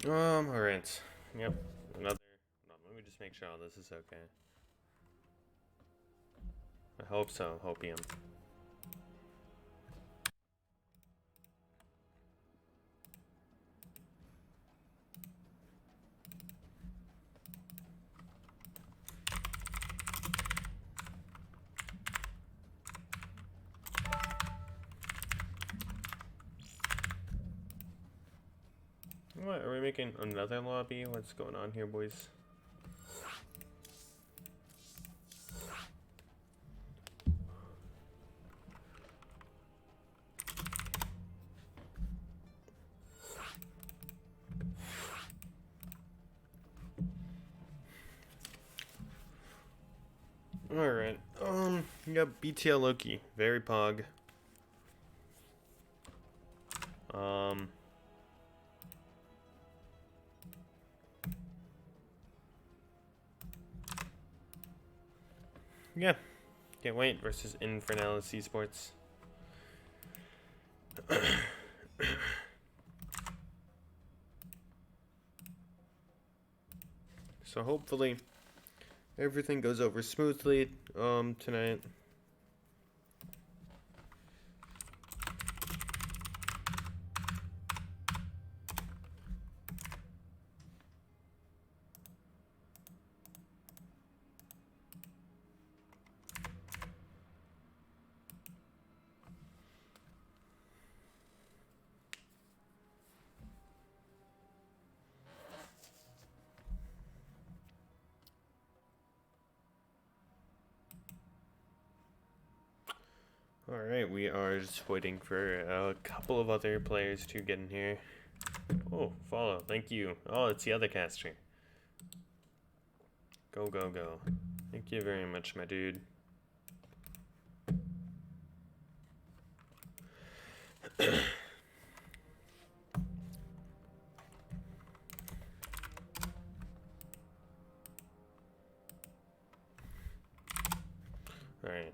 Alright. Yep. Another. No, let me just make sure all this is okay. I hope so. Hopium. What? Are we making another lobby? What's going on here, boys? Alright. You got BTL Loki. Very pog. Um. Yeah. Can't wait versus Infernales Esports. So hopefully everything goes over smoothly tonight. Alright, we are just waiting for a couple of other players to get in here. Oh, follow, thank you. Oh, it's the other caster. Go, go, go. Thank you very much, my dude. Alright.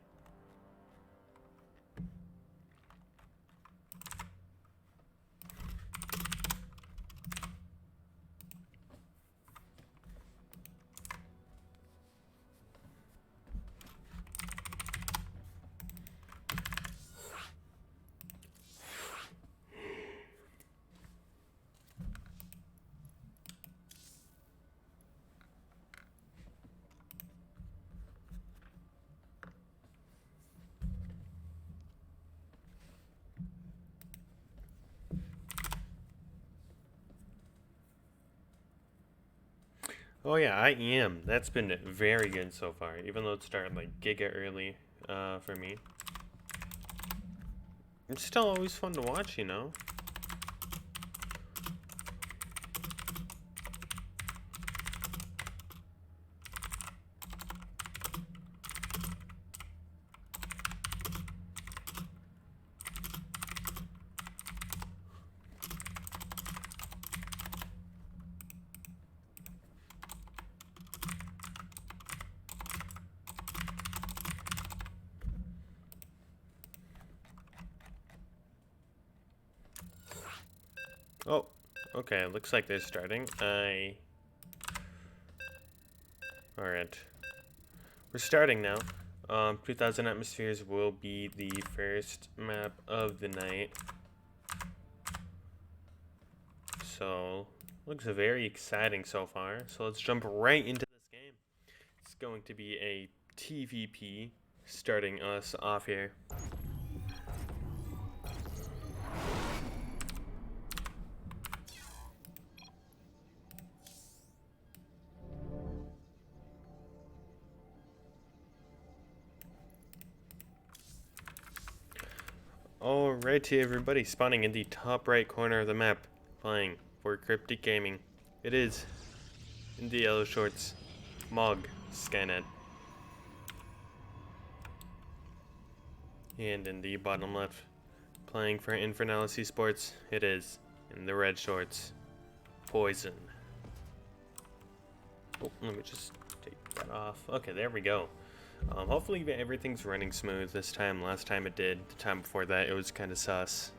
Oh yeah, I am. That's been very good so far, even though it started like giga early for me. It's still always fun to watch, you know? Oh, okay, looks like they're starting. Alright. We're starting now. 2000 Atmospheres will be the first map of the night. So, looks very exciting so far. So let's jump right into this game. It's going to be a TVP starting us off here. Alrighty everybody, spawning in the top right corner of the map, playing for Cryptic Gaming. It is, in the yellow shorts, Mog Skynet. And in the bottom left, playing for Infernales Esports, it is, in the red shorts, Poison. Oh, let me just take that off. Okay, there we go. Hopefully everything's running smooth this time. Last time it did. The time before that it was kind of sus.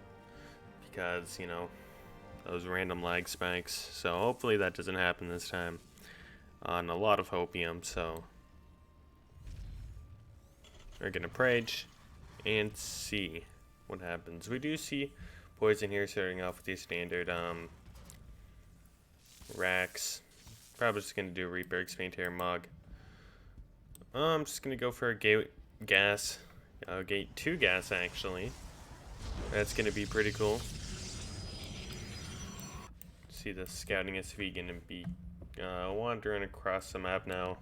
Because, you know, those random lag spikes. So hopefully that doesn't happen this time. On a lot of hopium, so we're gonna Prage and see what happens. We do see poison here starting off with the standard racks. Probably just gonna do Reaper, Expand here, Mog. I'm just gonna go for a gate gas. Gate 2 gas actually. That's gonna be pretty cool. See the scouting SV gonna be wandering across the map now.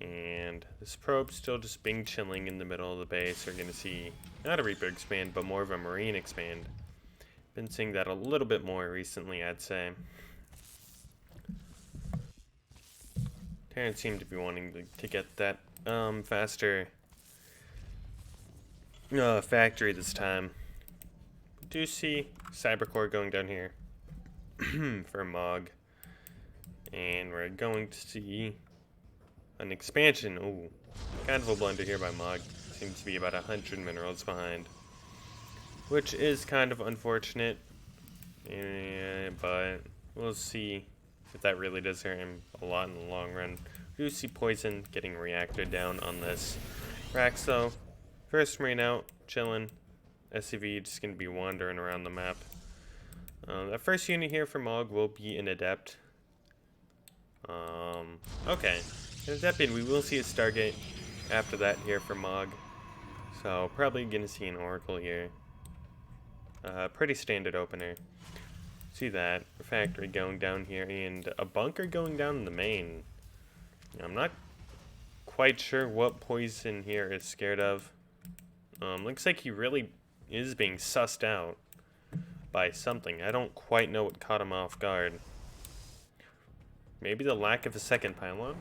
And this probe's still just being chilling in the middle of the base. We're gonna see not a Reaper expand, but more of a Marine expand. Been seeing that a little bit more recently, I'd say. Terrans seem to be wanting to get that faster factory this time. We do see Cybercore going down here for Mog. And we're going to see an expansion. Ooh, kind of a blunder here by Mog. Seems to be about 100 minerals behind, which is kind of unfortunate. But we'll see if that really does hurt him a lot in the long run. We do see poison getting reacted down on this Rax though. First Marine out, chilling. SCV just gonna be wandering around the map. That first unit here for Mog will be an Adept. Okay. And that being, we will see a Stargate after that here for Mog. So probably gonna see an Oracle here. Pretty standard opener. See that factory going down here and a bunker going down in the main. I'm not quite sure what poison here is scared of. Looks like he really is being sussed out by something. I don't quite know what caught him off guard. Maybe the lack of a second pylon?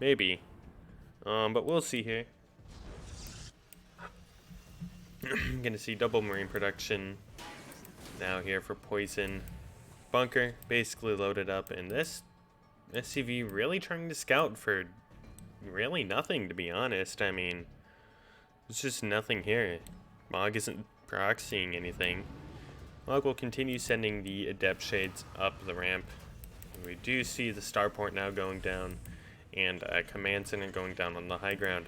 Maybe. But we'll see here. I'm gonna see double Marine production now here for poison. Bunker basically loaded up, and this SCV really trying to scout for really nothing, to be honest. I mean, there's just nothing here. Mog isn't proxying anything. Mog will continue sending the Adept Shades up the ramp. We do see the starport now going down, and a command center going down on the high ground.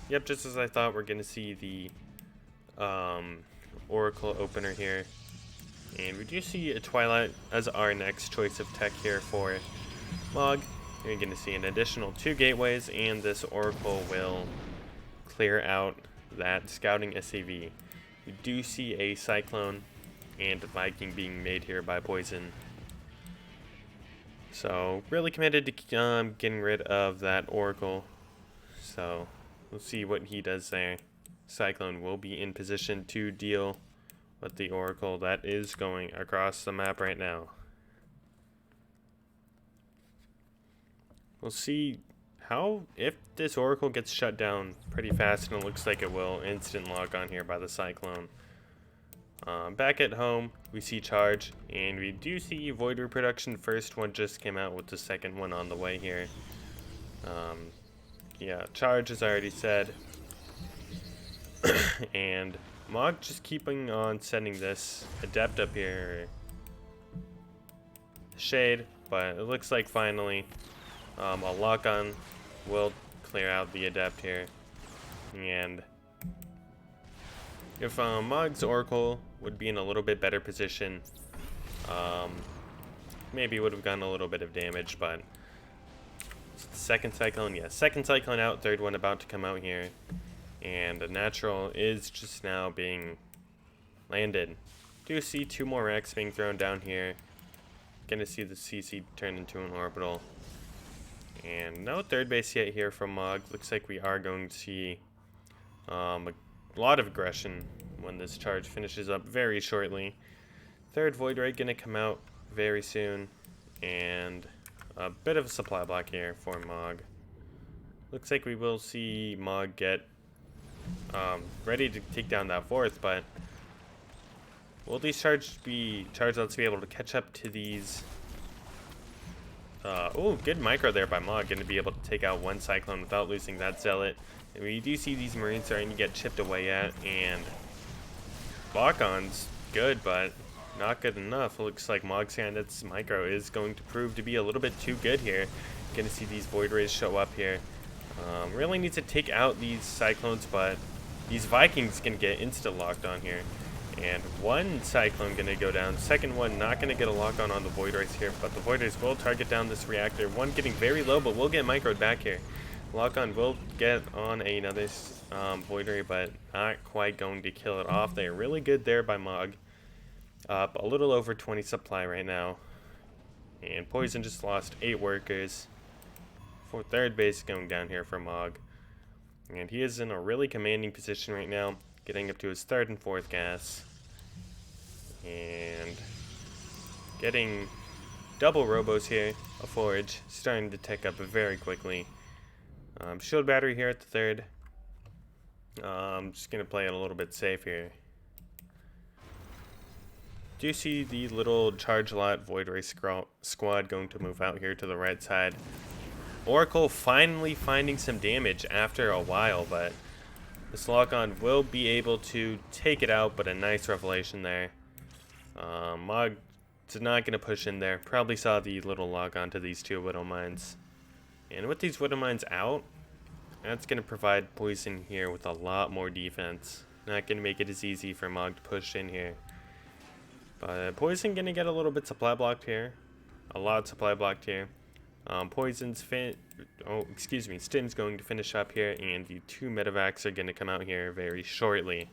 Yep, just as I thought, we're going to see the Oracle opener here. And we do see a Twilight as our next choice of tech here for Mog. You're going to see an additional 2 gateways, and this Oracle will clear out that scouting SAV. We do see a Cyclone and a Viking being made here by poison. So really committed to getting rid of that Oracle. So we'll see what he does there. Cyclone will be in position to deal with the Oracle that is going across the map right now. We'll see how, if this Oracle gets shut down pretty fast, and it looks like it will. Instant lock on here by the Cyclone. Back at home, we see Charge, and we do see Void Reproduction. First one just came out, with the second one on the way here. Yeah, Charge as I already said. And Mog just keeping on sending this Adept up here. Shade, but it looks like finally a lock-on will clear out the Adept here. And if Mog's Oracle would be in a little bit better position, maybe would have gotten a little bit of damage, but second Cyclone, yeah, second Cyclone out, third one about to come out here. And a natural is just now being landed. Do see 2 more Rex being thrown down here. Gonna see the CC turn into an orbital. And no third base yet here from Mog. Looks like we are going to see a lot of aggression when this charge finishes up very shortly. Third Void Ray gonna come out very soon. And a bit of a supply block here for Mog. Looks like we will see Mog get ready to take down that fourth, but will these charge outs be able to catch up to these? Oh, good micro there by Mog, going to be able to take out one Cyclone without losing that Zealot. And we do see these Marines starting to get chipped away at, and lock-on's good, but not good enough. Looks like Mog's micro is going to prove to be a little bit too good here. Gonna see these Void Rays show up here. Really needs to take out these Cyclones, but these Vikings can get instant locked on here. And one Cyclone gonna go down. Second one not gonna get a lock on the Void Rays here, but the Void Rays will target down this reactor. One getting very low, but will get microed back here. Lock on will get on another Void Ray, but not quite going to kill it off. They're really good there by Mog. Up a little over 20 supply right now. And Poison just lost 8 workers. For third base going down here for Mog. And he is in a really commanding position right now, getting up to his third and fourth gas. And getting double robos here. A forge starting to tick up very quickly. Shield battery here at the third. Just gonna play it a little bit safe here. Do you see the little charge lot Void Ray squad going to move out here to the right side? Oracle finally finding some damage after a while, but this lock-on will be able to take it out, but a nice revelation there. Mog is not going to push in there. Probably saw the little lock-on to these 2 Widow Mines. And with these Widow Mines out, that's going to provide Poison here with a lot more defense. Not going to make it as easy for Mog to push in here. But Poison going to get a little bit supply blocked here. A lot supply blocked here. Stim's going to finish up here, and the 2 medevacs are going to come out here very shortly.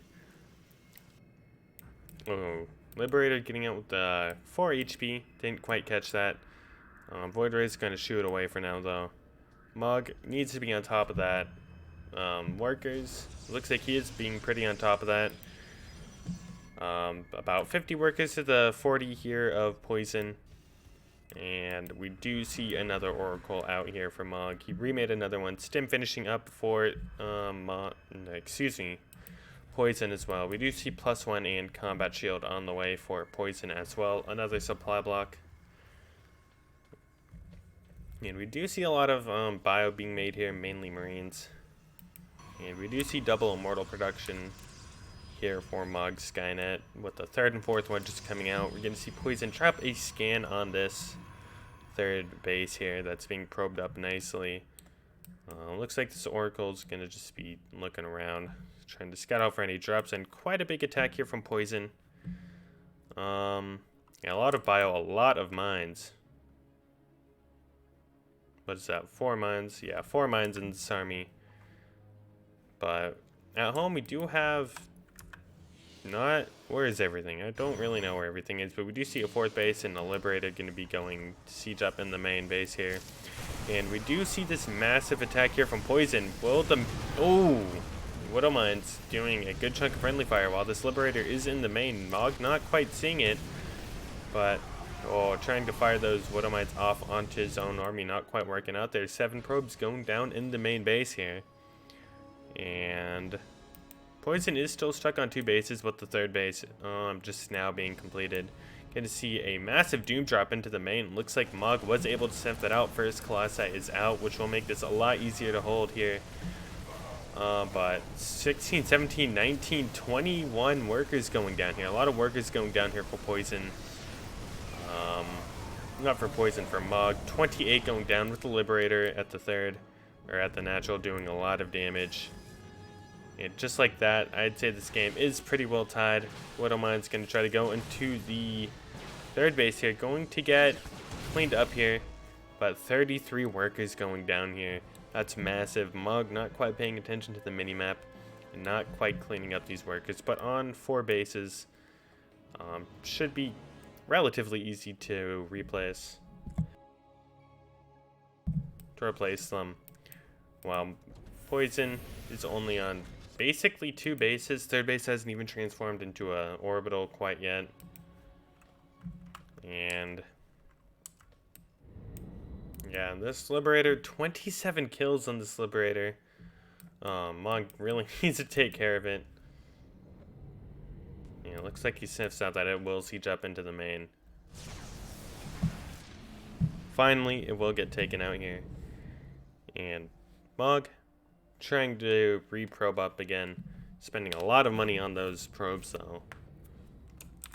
Oh, Liberator getting out with 4 HP. Didn't quite catch that. Void Ray is going to shoo it away for now, though. Mog needs to be on top of that. Workers, looks like he is being pretty on top of that. About 50 workers to the 40 here of Poison. And we do see another Oracle out here for Mog. He remade another one. Stim finishing up for Poison as well. We do see +1 and Combat Shield on the way for Poison as well. Another supply block. And we do see a lot of bio being made here, mainly Marines. And we do see double Immortal production here for Mog Skynet, with the 3rd and 4th one just coming out. We're going to see Poison trap a scan on this 3rd base here that's being probed up nicely. Looks like this Oracle's going to just be looking around, trying to scout out for any drops, and quite a big attack here from Poison. Yeah, a lot of bio, a lot of mines. What is that, 4 mines? Yeah, 4 mines in this army. But at home we do have... where is everything? I don't really know where everything is, but we do see a 4th base and a Liberator going to be going siege up in the main base here. And we do see this massive attack here from Poison. Will the... Oh! Widow Mine's doing a good chunk of friendly fire while this Liberator is in the main. Mog not quite seeing it, but... Oh, trying to fire those Widow Mines off onto his own army. Not quite working out there. 7 probes going down in the main base here. And... Poison is still stuck on 2 bases, but the 3rd base just now being completed. Going to see a massive doom drop into the main. Looks like Mog was able to sniff that out. First Colossi is out, which will make this a lot easier to hold here. But 16, 17, 19, 21 workers going down here. A lot of workers going down here for Poison. Not for Poison, for Mog. 28 going down with the Liberator at the 3rd, or at the natural, doing a lot of damage. And just like that, I'd say this game is pretty well tied. Widow Mine's going to try to go into the 3rd base here. Going to get cleaned up here. But 33 workers going down here. That's massive. Mog not quite paying attention to the minimap. And not quite cleaning up these workers. But on 4 bases, should be relatively easy to replace. Them. While Poison is only on... basically 2 bases. 3rd base hasn't even transformed into a orbital quite yet. And yeah, this Liberator, 27 kills on this Liberator. Mog really needs to take care of it. Yeah, looks like he sniffs out that it will siege up into the main. Finally, it will get taken out here. And Mog trying to re-probe up again. Spending a lot of money on those probes, though.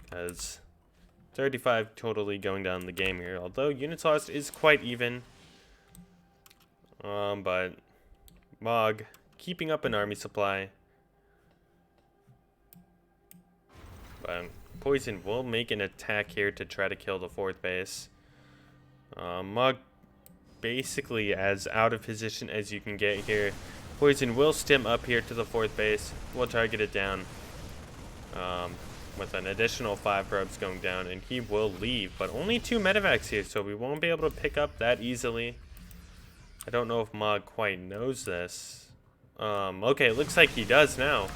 Because 35 totally going down the game here. Although units lost is quite even. But Mog keeping up an army supply. But Poison will make an attack here to try to kill the 4th base. Mog basically as out of position as you can get here. Poison will stim up here to the 4th base. We'll target it down with an additional 5 probes going down, and he will leave. But only 2 medevacs here, so we won't be able to pick up that easily. I don't know if Mog quite knows this. Okay, it looks like he does now.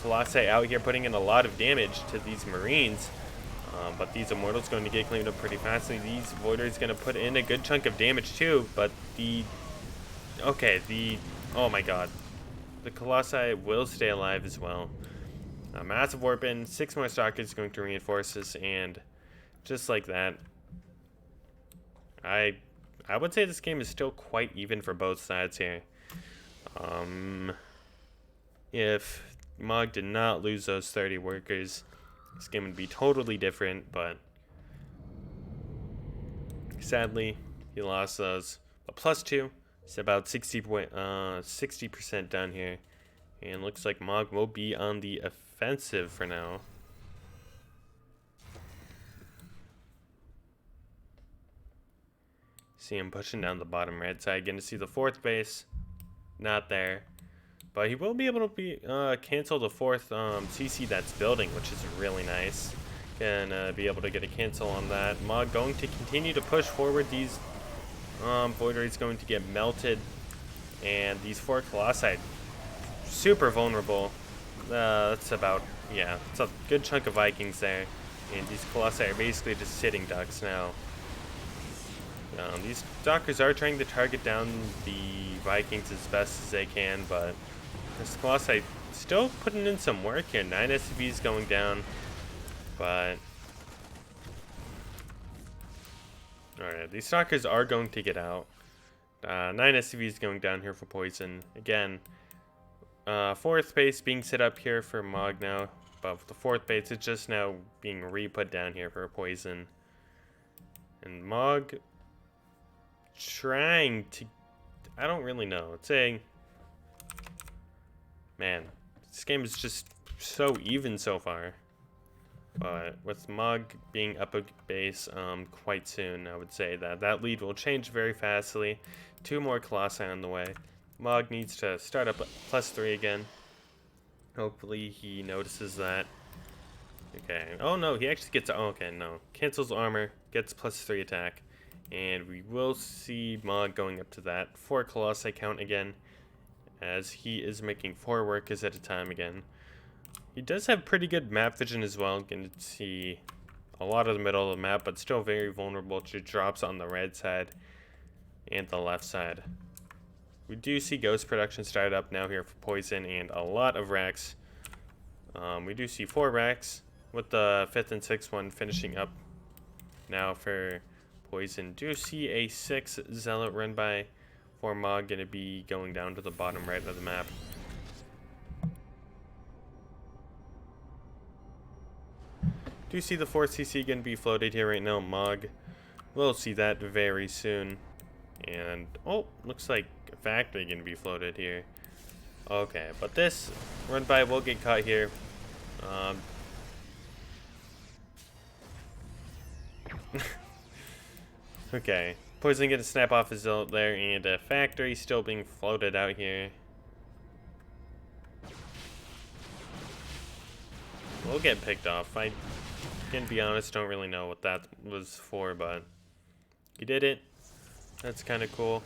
Colossi out here putting in a lot of damage to these Marines. But these Immortals going to get cleaned up pretty fastly. These Voiders going to put in a good chunk of damage too. But oh my god. The Colossi will stay alive as well. A massive warp in, 6 more Stalkers going to reinforce this, and just like that, I would say this game is still quite even for both sides here. If Mog did not lose those 30 workers, this game would be totally different, but sadly, he lost those. But +2, it's about 60% done here. And looks like Mog will be on the offensive for now. See him pushing down the bottom right side. Getting to see the 4th base. Not there. But he will be able to cancel the 4th CC that's building, which is really nice. Can be able to get a cancel on that. Mog going to continue to push forward. These Voiders going to get melted. And these 4 Colossi, super vulnerable. That's about, yeah, it's a good chunk of Vikings there. And these Colossi are basically just sitting ducks now. These Stalkers are trying to target down the Vikings as best as they can, but this Colossi still putting in some work here. 9 SCVs going down, but alright, these Stalkers are going to get out. 9 SCVs going down here for Poison. Again, 4th base being set up here for Mog now, but the 4th base is just now being re-put down here for Poison. And Mog trying to, I don't really know. It's a, man, this game is just so even so far. But with Mog being up a base quite soon, I would say that lead will change very fastly. 2 more Colossi on the way. Mog needs to start up +3 again. Hopefully he notices that. Okay. Oh no, he actually gets, oh, okay, no. Cancels armor, gets +3 attack. And we will see Mog going up to that 4 Colossi count again, as he is making 4 workers at a time again. He does have pretty good map vision as well. Can see a lot of the middle of the map, but still very vulnerable to drops on the right side and the left side. We do see Ghost production started up now here for Poison, and a lot of racks. We do see 4 racks, with the 5th and 6th one finishing up now for Poison. Do see a 6 Zealot run by for Mog, going to be going down to the bottom right of the map. Do see the 4th CC going to be floated here right now. Mog will see that very soon. And, oh, looks like a factory going to be floated here. Okay, but this run by will get caught here. Okay, Poison going to snap off his Zealot there, and a factory still being floated out here. We'll get picked off. I can be honest, don't really know what that was for, but he did it. That's kind of cool.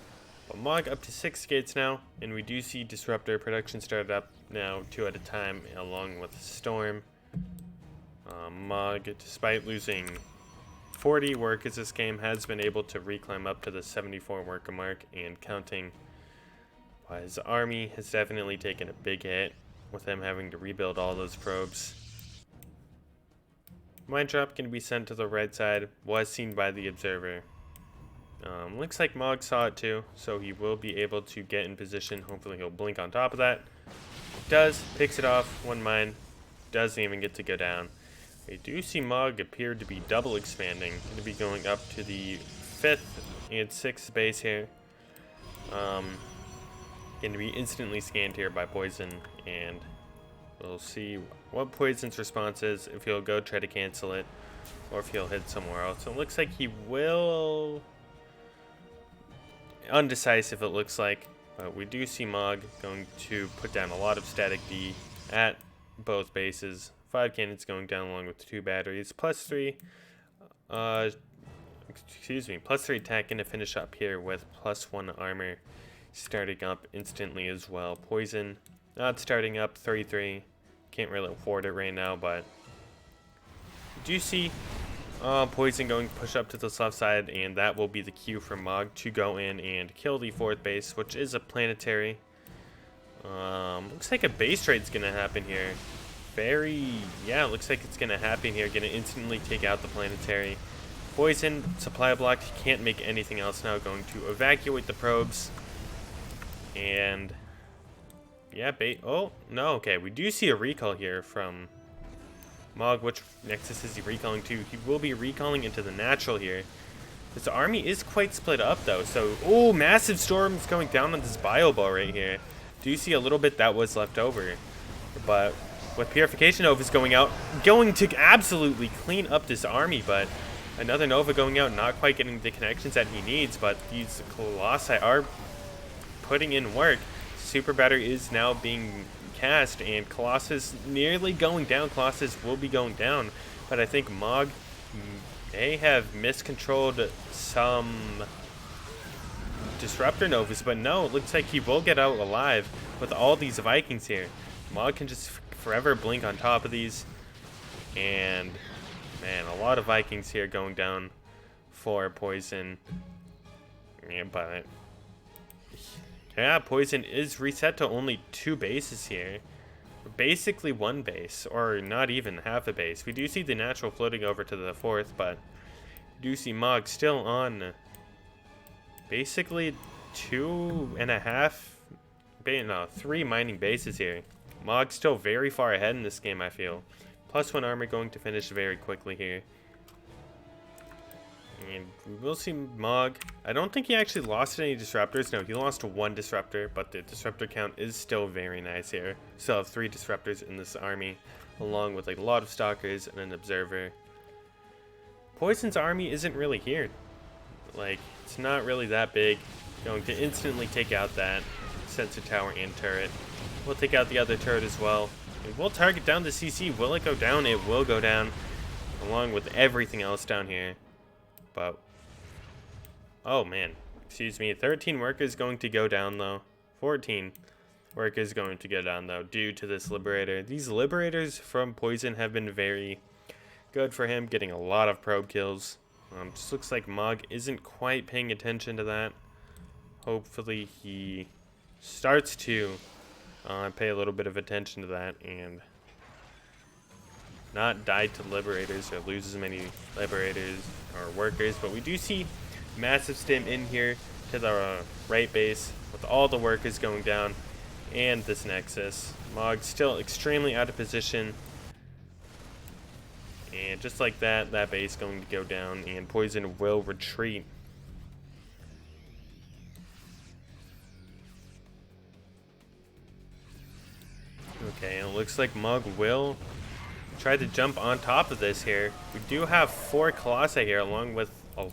But Mog up to 6 gates now, and we do see Disruptor production started up now 2 at a time, along with Storm. Mog, despite losing 40 workers this game, has been able to reclimb up to the 74 worker mark and counting. His army has definitely taken a big hit with him having to rebuild all those probes. Mine drop can be sent to the right side, was seen by the observer. Looks like Mog saw it too, so he will be able to get in position. Hopefully he'll blink on top of that. Does, picks it off, 1 mine, doesn't even get to go down. We do see Mog appear to be double expanding. Going to be going up to the 5th and 6th base here. Going to be instantly scanned here by Poison, and we'll see what Poison's response is, if he'll go try to cancel it, or if he'll hit somewhere else. It looks like he will... Undecisive, it looks like. But we do see Mog going to put down a lot of static D at both bases. 5 cannons going down along with 2 batteries. +3, +3 attack, going to finish up here with +1 armor. Starting up instantly as well. Poison not starting up, 33. Can't really afford it right now, but do you see Poison going to push up to this left side, and that will be the cue for Mog to go in and kill the 4th base, which is a planetary. Looks like a base trade's gonna happen here. Yeah, looks like it's gonna happen here. Gonna instantly take out the planetary. Poison, supply blocked, can't make anything else now. Going to evacuate the probes. And yeah, oh no, okay, we do see a recall here from Mog. Which Nexus is he recalling to? He will be recalling into the natural here. This army is quite split up though, so oh, massive storms going down on this bio ball right here. Do you see a little bit that was left over? But with Purification Novas going out, going to absolutely clean up this army, but another Nova going out, not quite getting the connections that he needs, but these Colossi are putting in work. Super Battery is now being cast, and Colossus nearly going down. Colossus will be going down, but I think Mog may have miscontrolled some Disruptor Novas, but no, it looks like he will get out alive with all these Vikings here. Mog can just forever blink on top of these, and man, a lot of Vikings here going down for Poison. Yeah, but yeah, Poison is reset to only 2 bases here. Basically 1 base, or not even half a base. We do see the natural floating over to the 4th, but we do see Mog still on basically 3 mining bases here. Mog still very far ahead in this game, I feel. +1 armor going to finish very quickly here. And we will see Mog. I don't think he actually lost any disruptors. No, he lost 1 disruptor, but the disruptor count is still very nice here. Still have 3 disruptors in this army, along with like a lot of stalkers and an observer. Poison's army isn't really here. Like, it's not really that big. Going to instantly take out that sensor tower and turret. We'll take out the other turret as well. And we'll target down the CC. Will it go down? It will go down, along with everything else down here. But oh man, excuse me, 13 workers going to go down though. 14 workers going to go down though due to this Liberator. These Liberators from Poison have been very good for him, getting a lot of probe kills. Just looks like Mog isn't quite paying attention to that. Hopefully he starts to pay a little bit of attention to that and not die to Liberators or lose as many Liberators or workers. But we do see massive stim in here to the right base with all the workers going down and this Nexus. Mog still extremely out of position, and just like that, that base going to go down and Poison will retreat. Okay, and it looks like Mog will try to jump on top of this here. We do have 4 Colossi here, along with a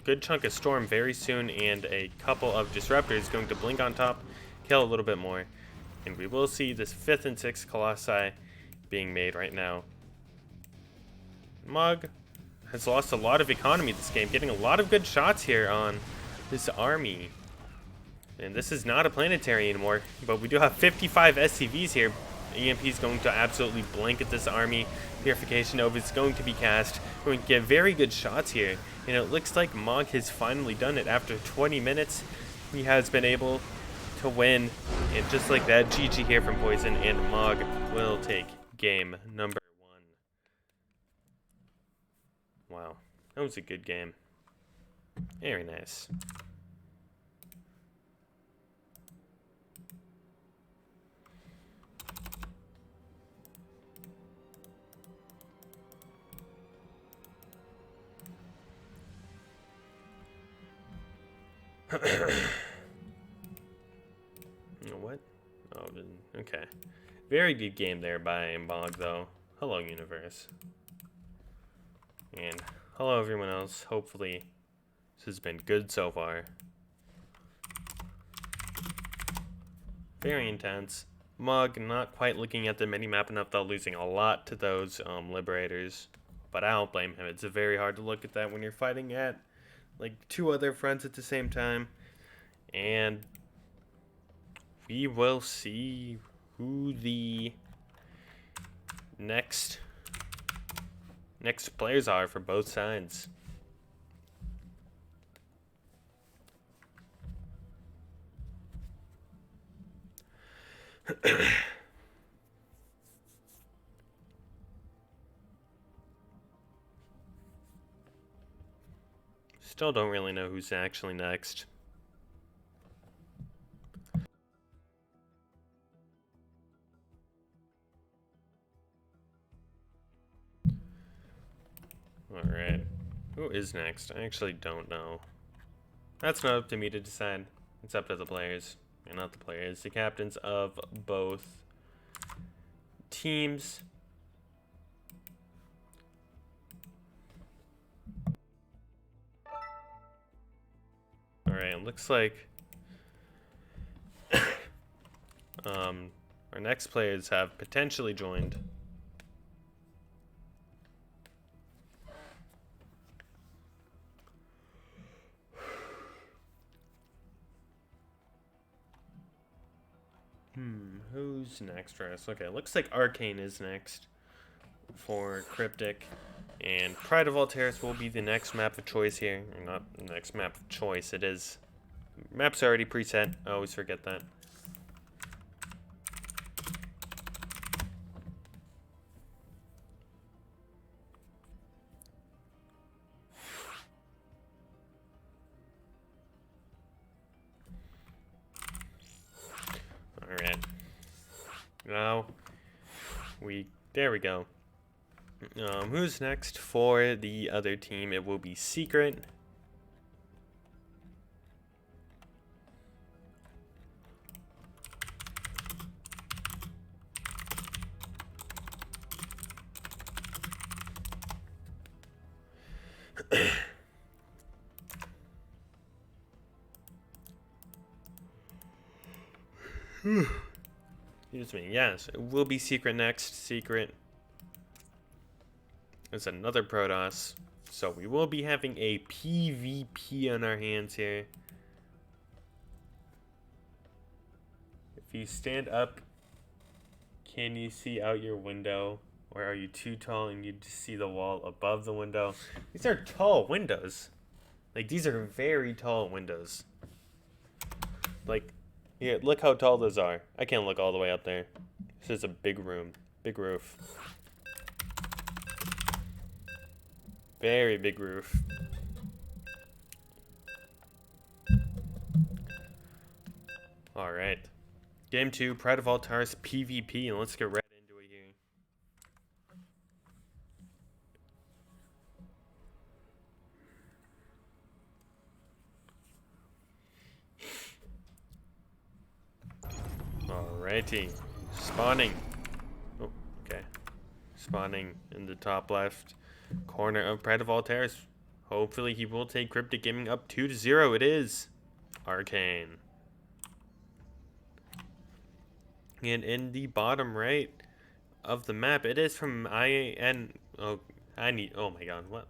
good chunk of Storm very soon, and a couple of Disruptors going to blink on top, kill a little bit more. And we will see this 5th and 6th Colossi being made right now. Mog has lost a lot of economy this game, getting a lot of good shots here on this army. And this is not a planetary anymore, but we do have 55 SCVs here. EMP is going to absolutely blanket this army. Purification Nova is going to be cast. We're going to get very good shots here. And it looks like Mog has finally done it. After 20 minutes, he has been able to win. And just like that, GG here from Poison, and Mog will take game number 1. Wow, that was a good game. Very nice. What? Oh, okay. Very good game there by Bog, though. Hello, universe. And hello, everyone else. Hopefully, this has been good so far. Very intense. Mug not quite looking at the mini-map enough, though, losing a lot to those Liberators. But I don't blame him. It's very hard to look at that when you're fighting at, like, two other fronts at the same time. And we will see who the next players are for both sides. Still don't really know who's actually next. Alright. Who is next? I actually don't know. That's not up to me to decide. It's up to the players. And not the players. The captains of both teams. Alright, looks like our next players have potentially joined. Who's next for us? Okay, looks like Arcane is next for Cryptic. And Pride of Alteris will be the next map of choice here. Or not the next map of choice, it is. Map's already preset. I always forget that. Alright. Now, there we go. Who's next for the other team? It will be Secret. Excuse me. Yes, it will be Secret next. Secret is another Protoss. So we will be having a PvP on our hands here. If you stand up, can you see out your window? Or are you too tall and you just see the wall above the window? These are tall windows. Like, these are very tall windows. Like, yeah, look how tall those are. I can't look all the way up there. This is a big room. Big roof. Very big roof. Alright. Game 2, Pride of Alteris PvP, and let's get right into it here. Alrighty. Spawning. Oh, okay. Spawning in the top left corner of Pride of Alteris. Hopefully he will take Cryptic Gaming up 2-0. It is Arcane. And in the bottom right of the map, it is from oh my god, what?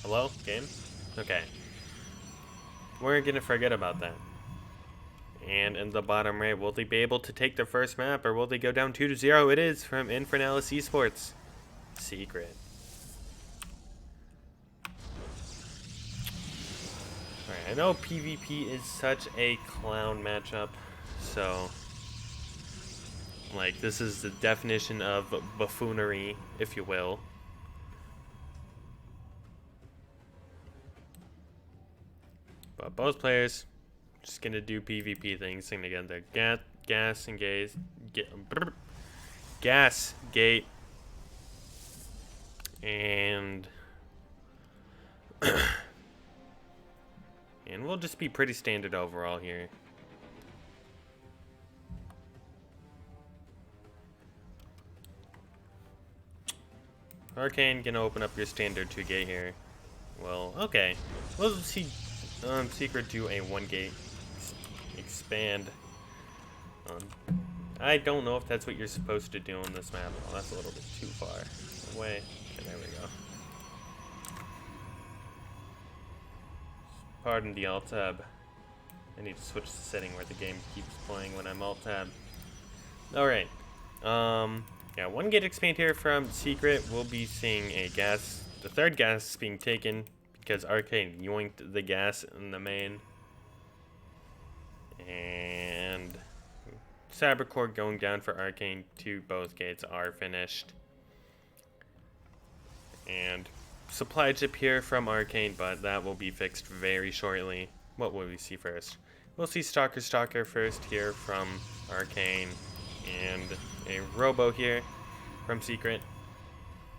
Hello, game? Okay. We're gonna forget about that. And in the bottom right, will they be able to take their first map, or will they go down 2-0? It is from Infernales Esports. Secret. Alright, I know PvP is such a clown matchup, so like, this is the definition of buffoonery, if you will. But both players just gonna do PvP things, and again, they're gas and gaze, gas gate, and And we'll just be pretty standard overall here. Arcane gonna open up your standard 2 gate here. Well, okay. We'll see Secret do a 1 gate expand. I don't know if that's what you're supposed to do on this map. Oh, that's a little bit too far away. Okay, there we go. Pardon the alt tab. I need to switch the setting where the game keeps playing when I'm alt tab. Alright. Yeah, 1 gate expand here from Secret. We'll be seeing a gas. The 3rd gas is being taken because Arcane yoinked the gas in the main. And Sabercore going down for Arcane to both gates are finished. And supply chip here from Arcane, but that will be fixed very shortly. What will we see first? We'll see Stalker first here from Arcane, and a Robo here from Secret,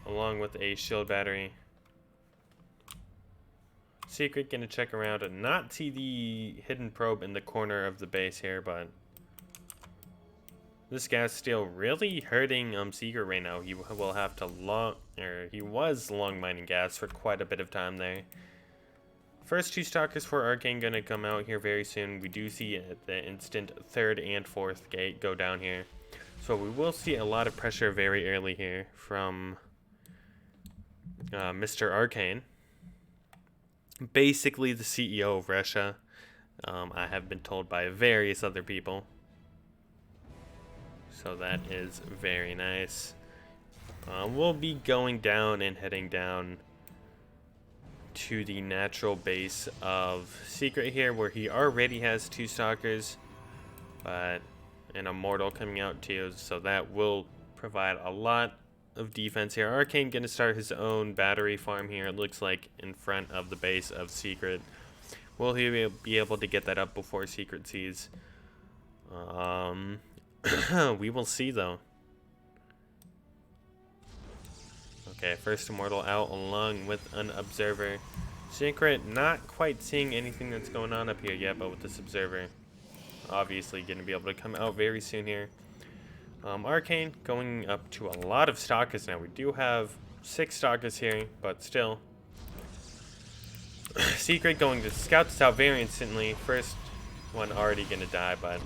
along with a shield battery. Secret gonna check around and not see the hidden probe in the corner of the base here, but this gas steal really hurting Secret right now. He will have to he was long mining gas for quite a bit of time there. First 2 stalkers for Arcane gonna come out here very soon. We do see the instant 3rd and 4th gate go down here. So we will see a lot of pressure very early here from Mr. Arcane. Basically the CEO of Russia. I have been told by various other people. So that is very nice. We'll be going down and heading down to the natural base of Secret here, where he already has 2 stalkers, but an immortal coming out too, so that will provide a lot of defense here. Arcane gonna start his own battery farm here, it looks like, in front of the base of Secret. Will he be able to get that up before Secret sees? We will see though. Okay, first immortal out along with an observer. Secret not quite seeing anything that's going on up here yet, but with this observer, obviously going to be able to come out very soon here. Arcane going up to a lot of stalkers now. We do have 6 stalkers here, but still. Secret going to scout this out very instantly. First one already going to die, but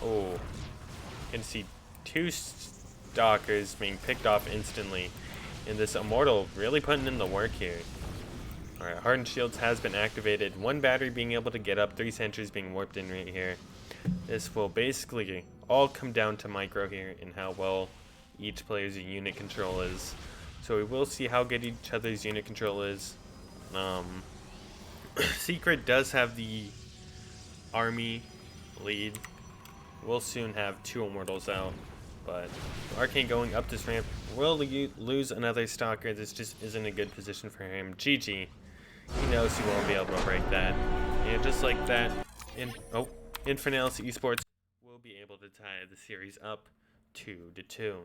oh, you can see 2 stalkers being picked off instantly. And this immortal really putting in the work here. Alright, Hardened Shields has been activated. 1 battery being able to get up, 3 sentries being warped in right here. This will basically all come down to micro here and how well each player's unit control is. So we will see how good each other's unit control is. Secret does have the army lead. We'll soon have 2 immortals out. But Arcane going up this ramp will lose another stalker. This just isn't a good position for him. GG. He knows he won't be able to break that. And just like that, Infernales Esports will be able to tie the series up 2-2.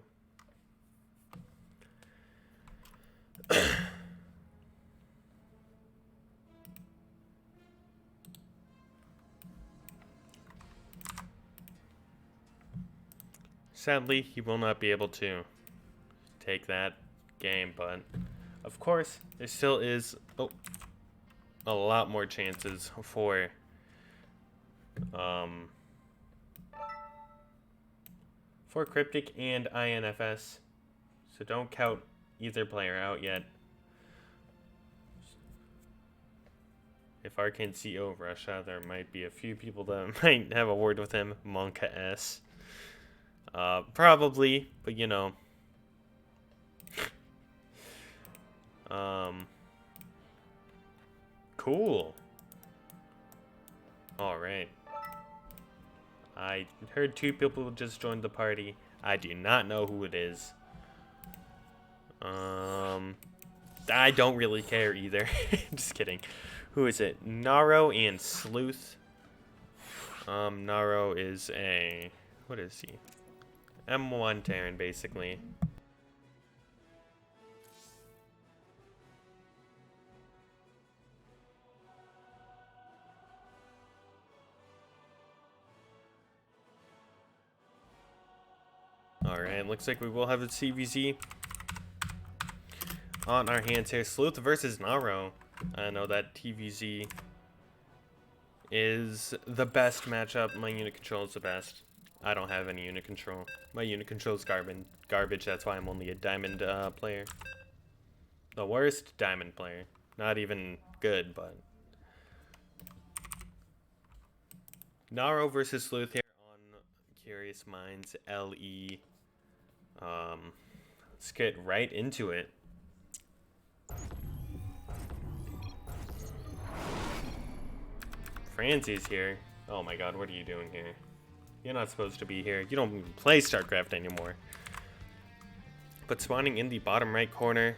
Sadly, he will not be able to take that game, but of course, there still is a lot more chances for Cryptic and INFS, so don't count either player out yet. If Arcane CEO of Russia, there might be a few people that might have a word with him. Monka S. Probably, but you know. Cool. Alright. I heard 2 people just joined the party. I do not know who it is. I don't really care either. Just kidding. Who is it? Naro and Sleuth. Naro is a... what is he? M1 Terran, basically. Alright, looks like we will have a CVZ on our hands here. Sleuth versus Naro. I know that TVZ is the best matchup. My unit control is the best. I don't have any unit control. My unit control is garbage. That's why I'm only a diamond player. The worst diamond player. Not even good, but... Naro versus Sleuth here on Curious Minds LE. Let's get right into it. Franzie's here. Oh my god, what are you doing here? You're not supposed to be here. You don't even play StarCraft anymore. But spawning in the bottom right corner,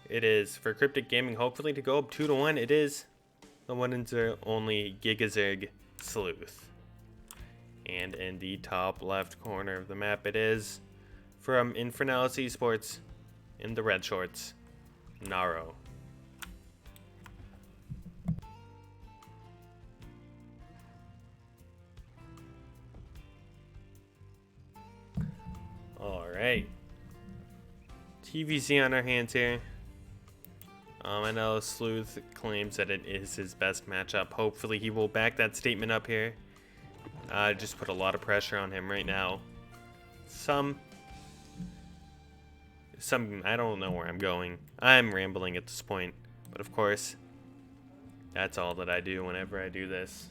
it is for Cryptic Gaming, hopefully to go up 2-1. It is the one and only Gigazig Sleuth. And in the top left corner of the map, it is from Infernales Esports in the red shorts, Naro. Alright. TVZ on our hands here. I know Sleuth claims that it is his best matchup. Hopefully he will back that statement up here. Just put a lot of pressure on him right now. Some I don't know where I'm going. I'm rambling at this point. But of course, that's all that I do whenever I do this.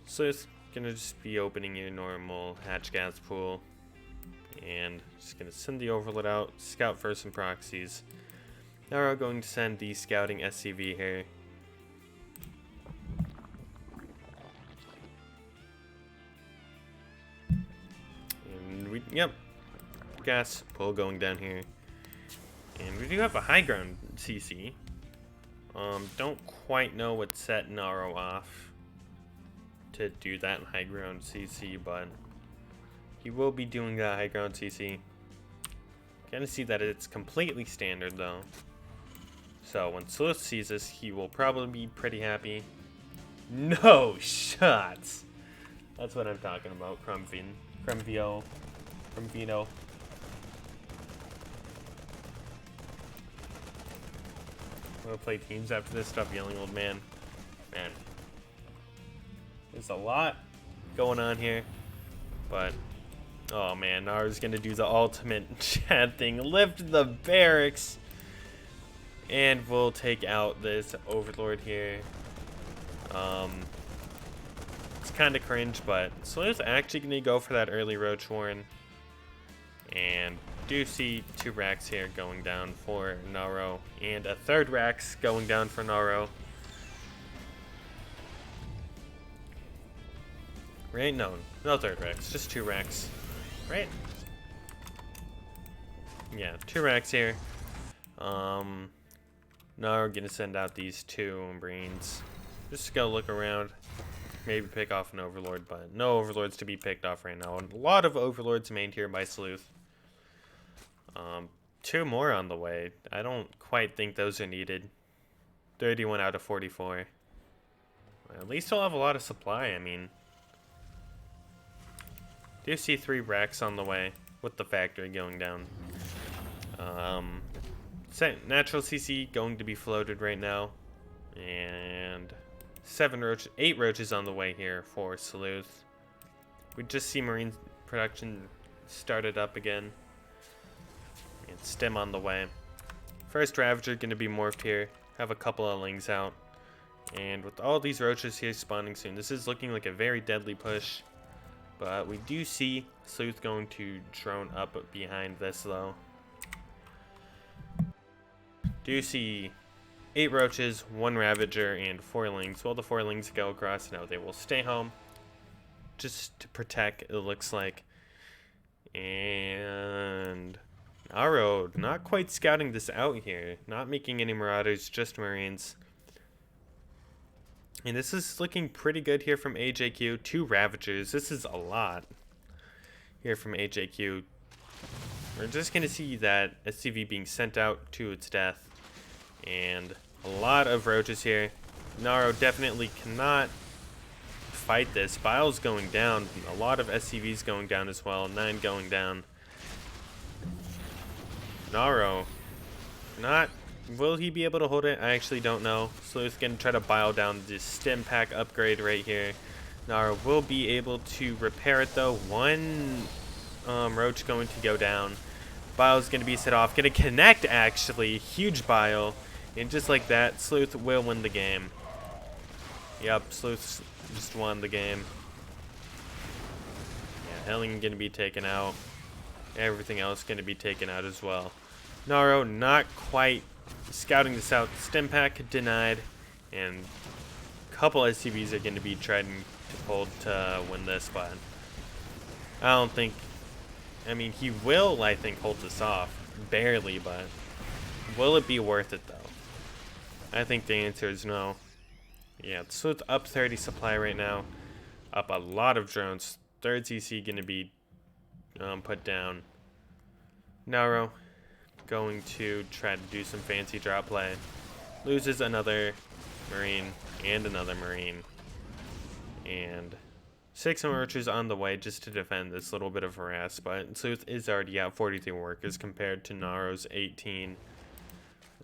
So it's gonna just be opening your normal hatch gas pool. And just gonna send the overload out, scout for some proxies. Now we're going to send the scouting SCV here. And yep, gas pool going down here. And we do have a high ground CC. Don't quite know what set Naro off to do that high ground CC, but he will be doing that high ground CC. Gonna see that it's completely standard though. So when Sleuth sees this, he will probably be pretty happy. No shots! That's what I'm talking about, Crumvino. I'm gonna play teams after this. Stop yelling, old man. Man. There's a lot going on here. But oh man, Naro's gonna do the ultimate Chad thing. Lift the barracks. And we'll take out this Overlord here. It's kind of cringe, but Sleuth's actually gonna go for that early Roach Warren. And do see 2 racks here going down for Naro. And a 3rd rack's going down for Naro. Right? No 3rd racks, just 2 racks. Right? Yeah, 2 racks here. Now we're gonna send out these 2 Marines. Just to go look around. Maybe pick off an Overlord, but no Overlords to be picked off right now. A lot of Overlords mained here by Sleuth. 2 more on the way. I don't quite think those are needed. 31 out of 44. At least we'll have a lot of supply, I mean. Do see 3 racks on the way with the factory going down. Natural CC going to be floated right now. And 8 roaches on the way here for Sleuth. We just see Marine production started up again. And Stim on the way. First Ravager going to be morphed here. Have a couple of Lings out. And with all these roaches here spawning soon, this is looking like a very deadly push. But we do see Sleuth going to drone up behind this though. Do see 8 roaches, 1 Ravager, and 4 Lings. Well, the 4 Lings go across. No, they will stay home. Just to protect, it looks like. And Naro not quite scouting this out here. Not making any Marauders, just Marines. And this is looking pretty good here from AJQ. 2 Ravagers. This is a lot here from AJQ. We're just going to see that SCV being sent out to its death. And a lot of roaches here. Naro definitely cannot fight this. Bile's going down. A lot of SCVs going down as well. 9 going down. Naro. Not... Will he be able to hold it? I actually don't know. Sleuth gonna try to Bile down this stim pack upgrade right here. Naro will be able to repair it though. One roach going to go down. Bile's gonna be set off. Gonna connect actually. Huge Bile. And just like that, Sleuth will win the game. Yep, Sleuth just won the game. Yeah, Helling gonna be taken out. Everything else gonna be taken out as well. Naro not quite scouting this out. Stim pack denied. And a couple SCVs are gonna be trying to hold to win this, but I don't think... I mean, he will, I think, hold this off. Barely, but will it be worth it, though? I think the answer is no. Yeah, Sleuth up 30 supply right now. Up a lot of drones. Third CC going to be put down. Naro going to try to do some fancy drop play. Loses another Marine and another Marine. And 6 more archers on the way just to defend this little bit of harass, but Sleuth is already at 43 workers compared to Naro's 18.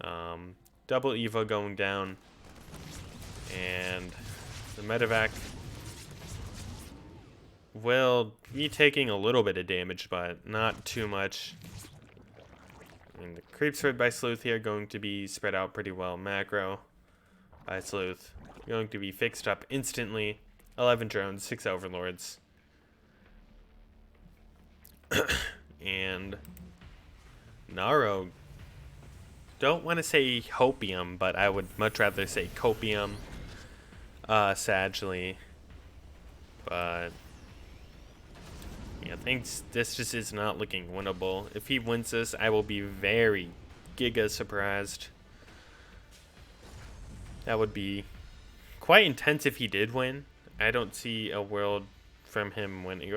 Double Evo going down, and the medevac will be taking a little bit of damage, but not too much. And the creeps fed by Sleuth here going to be spread out pretty well. Macro by Sleuth going to be fixed up instantly. 11 drones, 6 overlords. And Naro, don't want to say hopium, but I would much rather say copium, sagely. But yeah, thanks. This just is not looking winnable. If he wins this, I will be very giga surprised. That would be quite intense if he did win. I don't see a world from him winning.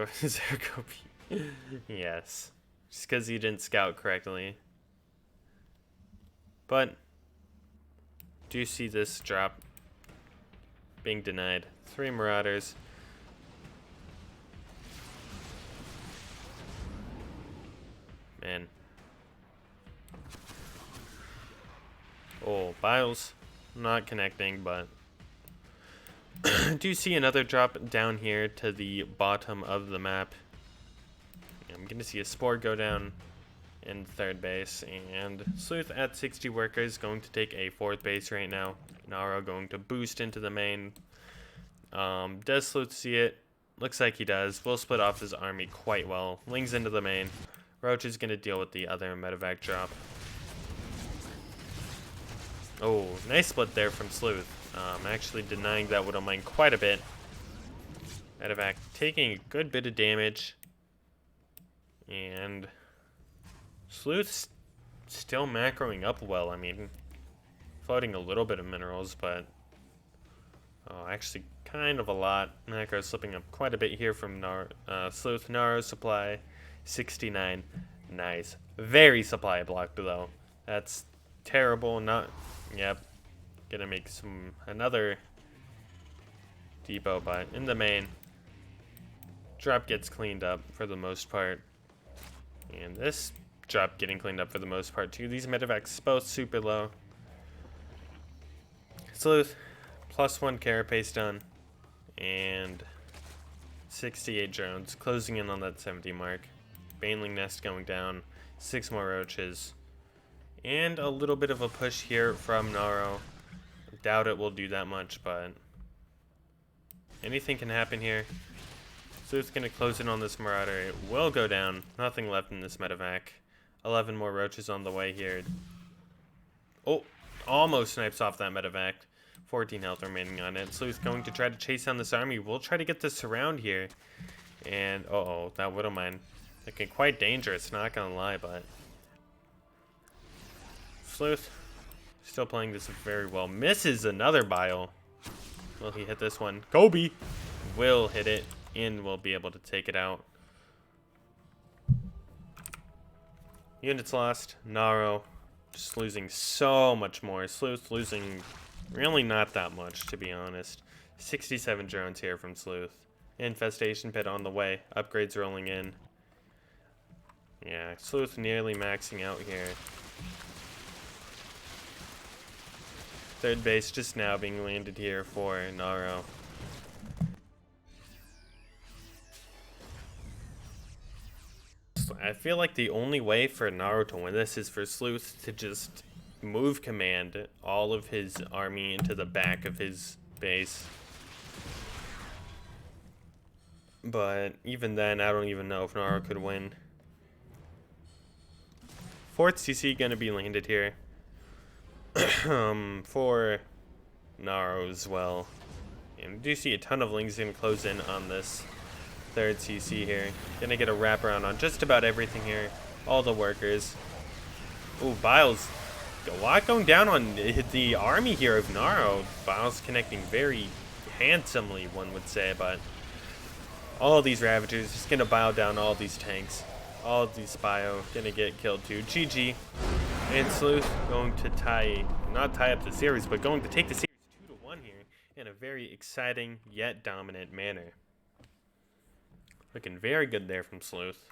Yes, just because he didn't scout correctly. But do see this drop being denied. 3 Marauders. Man. Oh, Biles not connecting, but do see another drop down here to the bottom of the map. I'm going to see a Spore go down in third base, and Sleuth at 60 workers going to take a 4th base right now. Naro going to boost into the main. Does Sleuth see it? Looks like he does. Will split off his army quite well. Lings into the main. Roach is going to deal with the other medevac drop. Oh, nice split there from Sleuth. Actually denying that Widowmine quite a bit. Medevac taking a good bit of damage. And Sleuth's still macroing up well. I mean, floating a little bit of minerals, but actually kind of a lot. Macro slipping up quite a bit here from Sleuth. Naro supply 69. Nice. Very supply blocked though. That's terrible. Not. Yep. Gonna make another depot, but in the main, drop gets cleaned up for the most part. And this drop getting cleaned up for the most part too. These medevacs both super low. Sleuth +1 carapace done, and 68 drones closing in on that 70 mark. Baneling nest going down, 6 more roaches, and a little bit of a push here from Naro. Doubt it will do that much, but anything can happen here. Sleuth's gonna close in on this Marauder. It will go down. Nothing left in this medevac. 11 more roaches on the way here. Oh, almost snipes off that medevac. 14 health remaining on it. Sleuth's going to try to chase down this army. We'll try to get this around here. And, uh-oh, that Widowmine. Looking quite dangerous, not gonna lie, but Sleuth still playing this very well. Misses another Bile. Will he hit this one? Kobe will hit it and will be able to take it out. Units lost. Naro just losing so much more. Sleuth losing really not that much, to be honest. 67 drones here from Sleuth. Infestation pit on the way. Upgrades rolling in. Yeah, Sleuth nearly maxing out here. Third base just now being landed here for Naro. I feel like the only way for Naro to win this is for Sleuth to just move command all of his army into the back of his base. But even then, I don't even know if Naro could win. Fourth CC gonna be landed here. For Naro as well. And we do see a ton of Lings gonna close in on this third CC here. Gonna get a wraparound on just about everything here. All the workers. Ooh, Biles. A lot going down on the army here of Naro. Biles connecting very handsomely, one would say, but all these Ravagers just gonna bow down all these tanks. All of these Bio gonna get killed too. GG. And Sleuth going to not tie up the series, but going to take the series 2-1 here in a very exciting yet dominant manner. Looking very good there from Sleuth.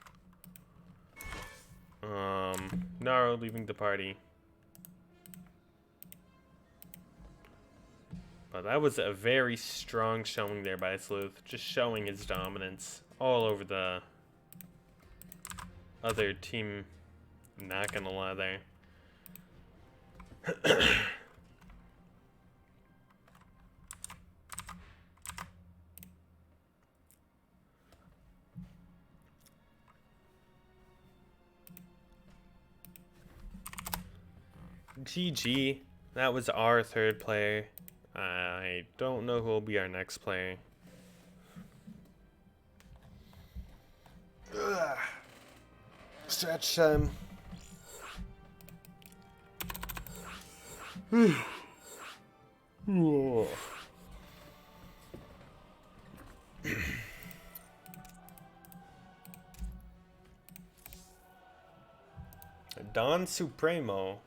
Naro leaving the party. But that was a very strong showing there by Sleuth, just showing his dominance all over the other team. Not gonna lie there. GG. That was our third player. I don't know who will be our next player. Stretch time. Don Supremo.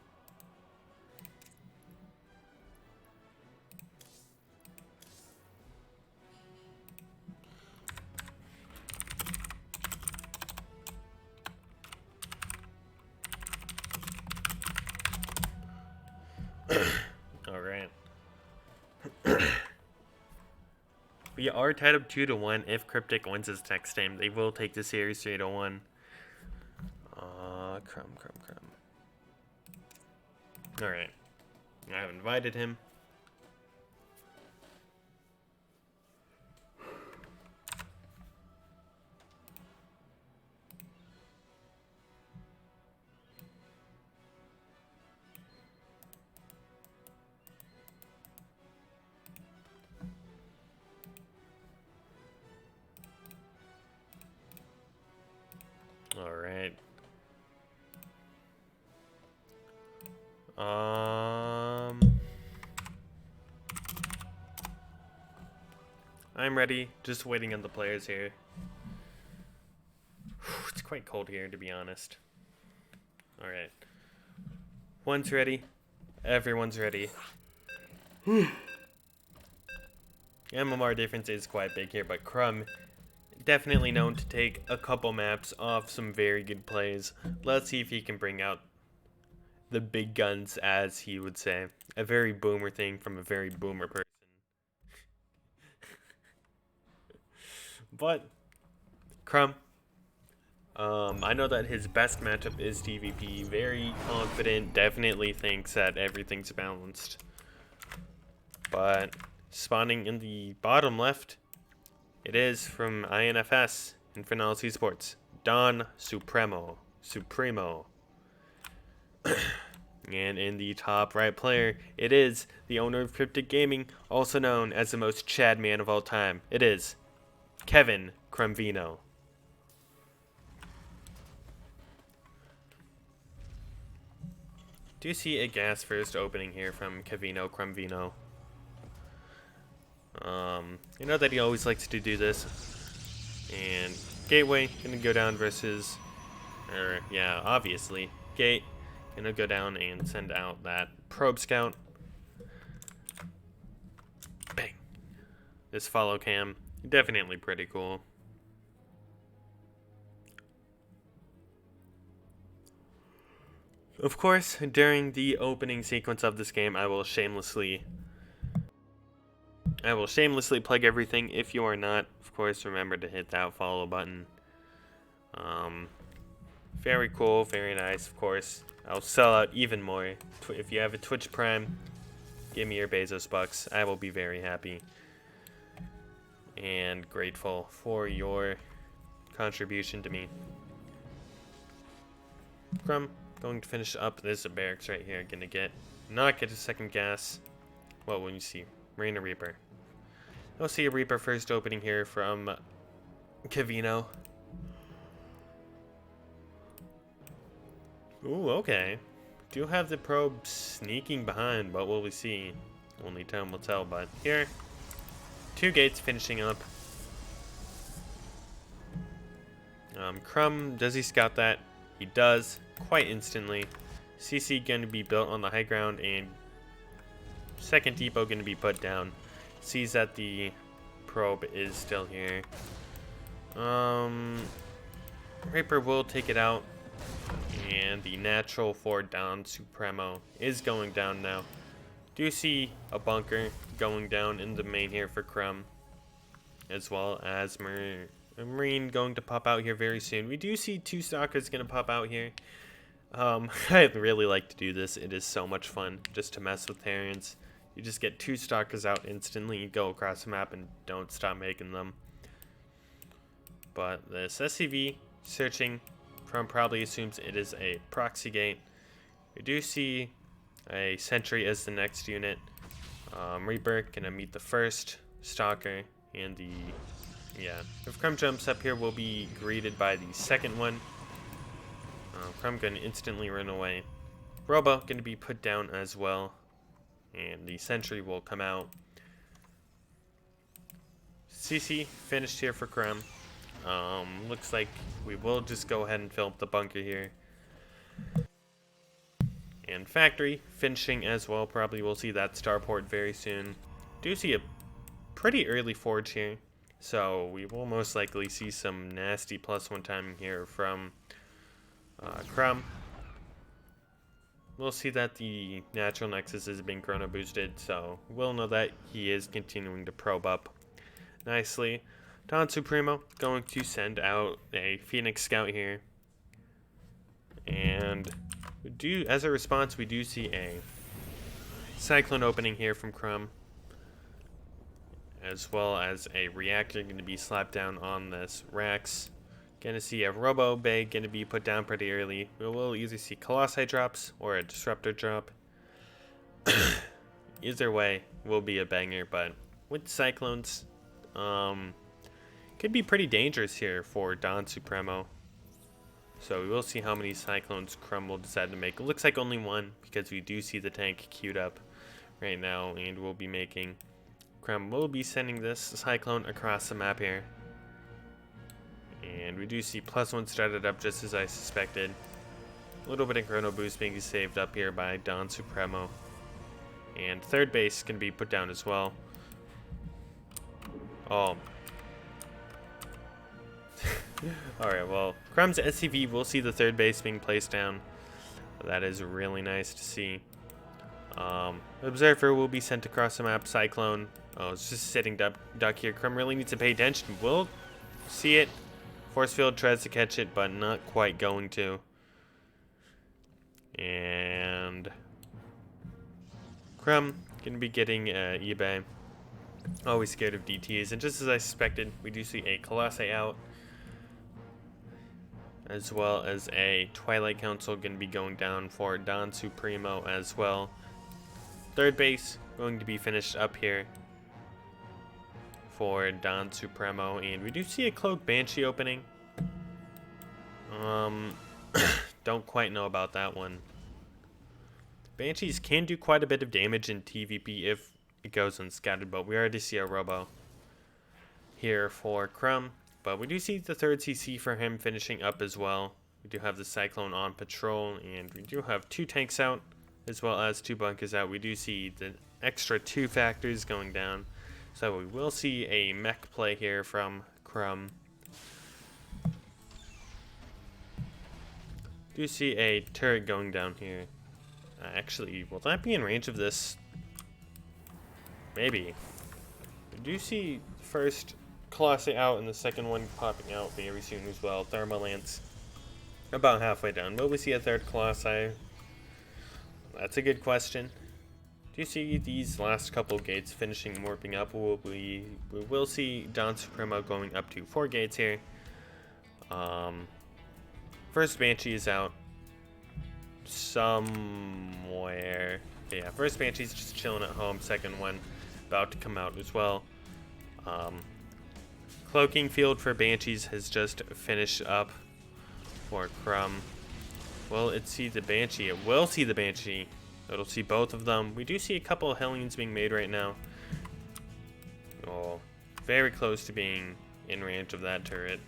Alright. We are tied up 2-1. If Cryptic wins his next game, they will take the series 3-1. Crumb. Alright. I have invited him. Alright. I'm ready. Just waiting on the players here. It's quite cold here, to be honest. Alright. One's ready. Everyone's ready. MMR difference is quite big here, but Crumb definitely known to take a couple maps off some very good plays. Let's see if he can bring out the big guns, as he would say. A very boomer thing from a very boomer person. But Crumb, I know that his best matchup is TVP. Very confident, definitely thinks that everything's balanced. But spawning in the bottom left, it is from INFS, Infernales Esports, Don Supremo. And in the top right player, it is the owner of Cryptic Gaming, also known as the most Chad man of all time. It is Kevin Crumvino. Do you see a gas first opening here from Kevino Crumvino? You know that he always likes to do this. And Gateway gonna go down versus, yeah, obviously Gate gonna go down and send out that probe scout. Bang. this follow cam. Definitely pretty cool. Of course, during the opening sequence of this game, I will shamelessly plug everything. If you are not, of course, remember to hit that follow button. Very cool, very nice, of course. I'll sell out even more. If you have a Twitch Prime, give me your Bezos bucks. I will be very happy and grateful for your contribution to me. Crumb, going to finish up. There's a barracks right here. Gonna not get a second gas. What will you see? Marina Reaper. I'll see a Reaper first opening here from Cavino. Ooh, okay. Do have the probe sneaking behind, but what we see, only time will tell. But here, 2 gates finishing up. Crumb, does he scout that? He does, quite instantly. CC going to be built on the high ground, and second depot going to be put down. Sees that the probe is still here. Reaper will take it out. And the natural for Don Supremo is going down now. Do see a bunker going down in the main here for Crumb, as well as a Marine going to pop out here very soon. We do see 2 stalkers going to pop out here. I'd really like to do this. It is so much fun just to mess with Terrans. You just get 2 stalkers out instantly, you go across the map and don't stop making them. But this SCV searching. Crumb probably assumes it is a proxy gate. We do see a sentry as the next unit. Reaper gonna meet the first stalker, and if Crumb jumps up here, we'll be greeted by the second one. Crumb gonna instantly run away. Robo gonna be put down as well, and the sentry will come out. CC finished here for Crumb. Looks like we will just go ahead and fill up the bunker here. And factory finishing as well. Probably we'll see that starport very soon. Do see a pretty early forge here, so we will most likely see some nasty +1 timing here from Crumb. We'll see that the natural nexus is being chrono boosted, so we'll know that he is continuing to probe up nicely. Don Supremo going to send out a Phoenix Scout here. And as a response, we do see a Cyclone opening here from Crumb, as well as a reactor going to be slapped down on this Rex. Going to see a Robo Bay going to be put down pretty early. We will either see Colossi drops or a Disruptor drop. Either way will be a banger, but with Cyclones, could be pretty dangerous here for Don Supremo. So we will see how many Cyclones Crumb will decide to make. It looks like only 1, because we do see the tank queued up right now, and we'll be making. Crumb will be sending this Cyclone across the map here. And we do see +1 started up just as I suspected. A little bit of chrono boost being saved up here by Don Supremo. And third base can be put down as well. Oh. Alright, well, Crumb's SCV will see the third base being placed down. That is really nice to see. Observer will be sent across the map. Cyclone. Oh, it's just sitting duck here. Crumb really needs to pay attention. We'll see it. Force field tries to catch it, but not quite going to. And Crumb going to be getting eBay. Always scared of DTs. And just as I suspected, we do see a Colossi out, as well as a Twilight Council going to be going down for Don Supremo as well. Third base going to be finished up here for Don Supremo, and we do see a Cloak Banshee opening. Don't quite know about that one. Banshees can do quite a bit of damage in TVP if it goes unscattered, but we already see a Robo here for Crumb. But we do see the third CC for him finishing up as well. We do have the Cyclone on patrol, and we do have 2 tanks out, as well as 2 bunkers out. We do see the extra 2 factors going down. So we will see a mech play here from Crumb. Do see a turret going down here. Actually, will that be in range of this? Maybe. We do see the first Colossi out and the second one popping out very soon as well. Thermalance about halfway down. Will we see a third Colossi? That's a good question. Do you see these last couple gates finishing warping up? We will see Don Supremo going up to 4 gates here. First Banshee is out somewhere. Yeah, first Banshee's just chilling at home. Second one about to come out as well. Cloaking field for Banshees has just finished up for Crumb. Will it see the Banshee? It will see the Banshee. It'll see both of them. We do see a couple of Hellions being made right now. Oh, very close to being in range of that turret.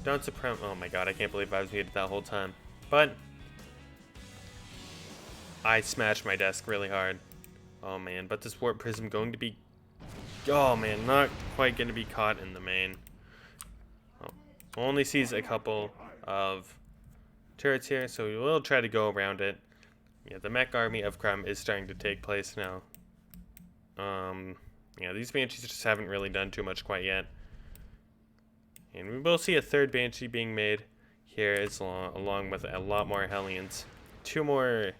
Don Supreme. Oh my god, I can't believe I was muted that whole time. But I smashed my desk really hard. Oh man, but this warp prism going to be... Oh man, not quite going to be caught in the main. Oh, only sees a couple of turrets here, so we will try to go around it. Yeah, the mech army of Crumb is starting to take place now. Yeah, these Banshees just haven't really done too much quite yet. And we will see a third Banshee being made here along with a lot more Hellions. 2 more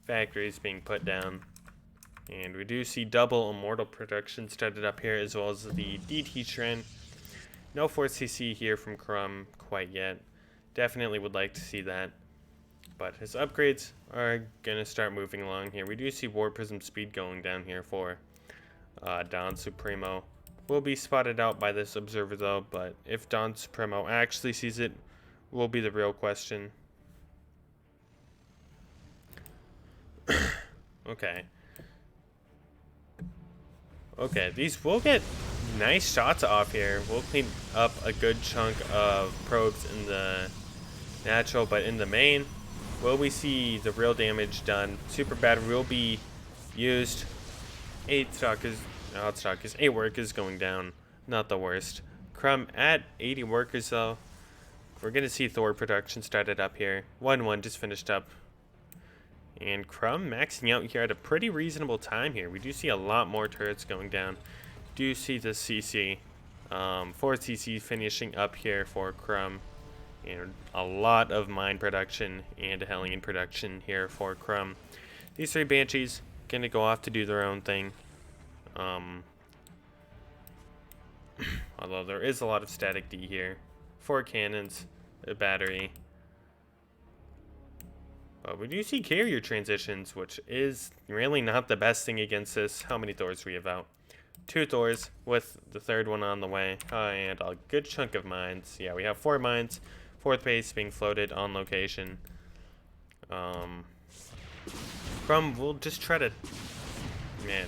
factories being put down. And we do see double Immortal production started up here, as well as the DT Shren. No 4CC here from Crumb quite yet. Definitely would like to see that. But his upgrades are going to start moving along here. We do see War Prism speed going down here for Don Supremo. Will be spotted out by this observer though, but if Don Supremo actually sees it, will be the real question. Okay. Okay, these will get nice shots off here. We'll clean up a good chunk of probes in the natural, but in the main, will we see the real damage done? Super bad will be used. 8 workers going down. Not the worst. Crumb at 80 workers though. We're gonna see Thor production started up here. 1-1 just finished up. And Crumb maxing out here at a pretty reasonable time here. We do see a lot more turrets going down. Do see the CC. 4CC finishing up here for Crumb. And a lot of mine production and Hellion production here for Crumb. These 3 Banshees gonna go off to do their own thing. Although there is a lot of static D here. 4 cannons, a battery. But we do see carrier transitions, which is really not the best thing against this. How many Thors do we have out? 2 Thors with the 3rd one on the way. And a good chunk of mines. Yeah, we have 4 mines. 4th base being floated on location. Crumb will just try to,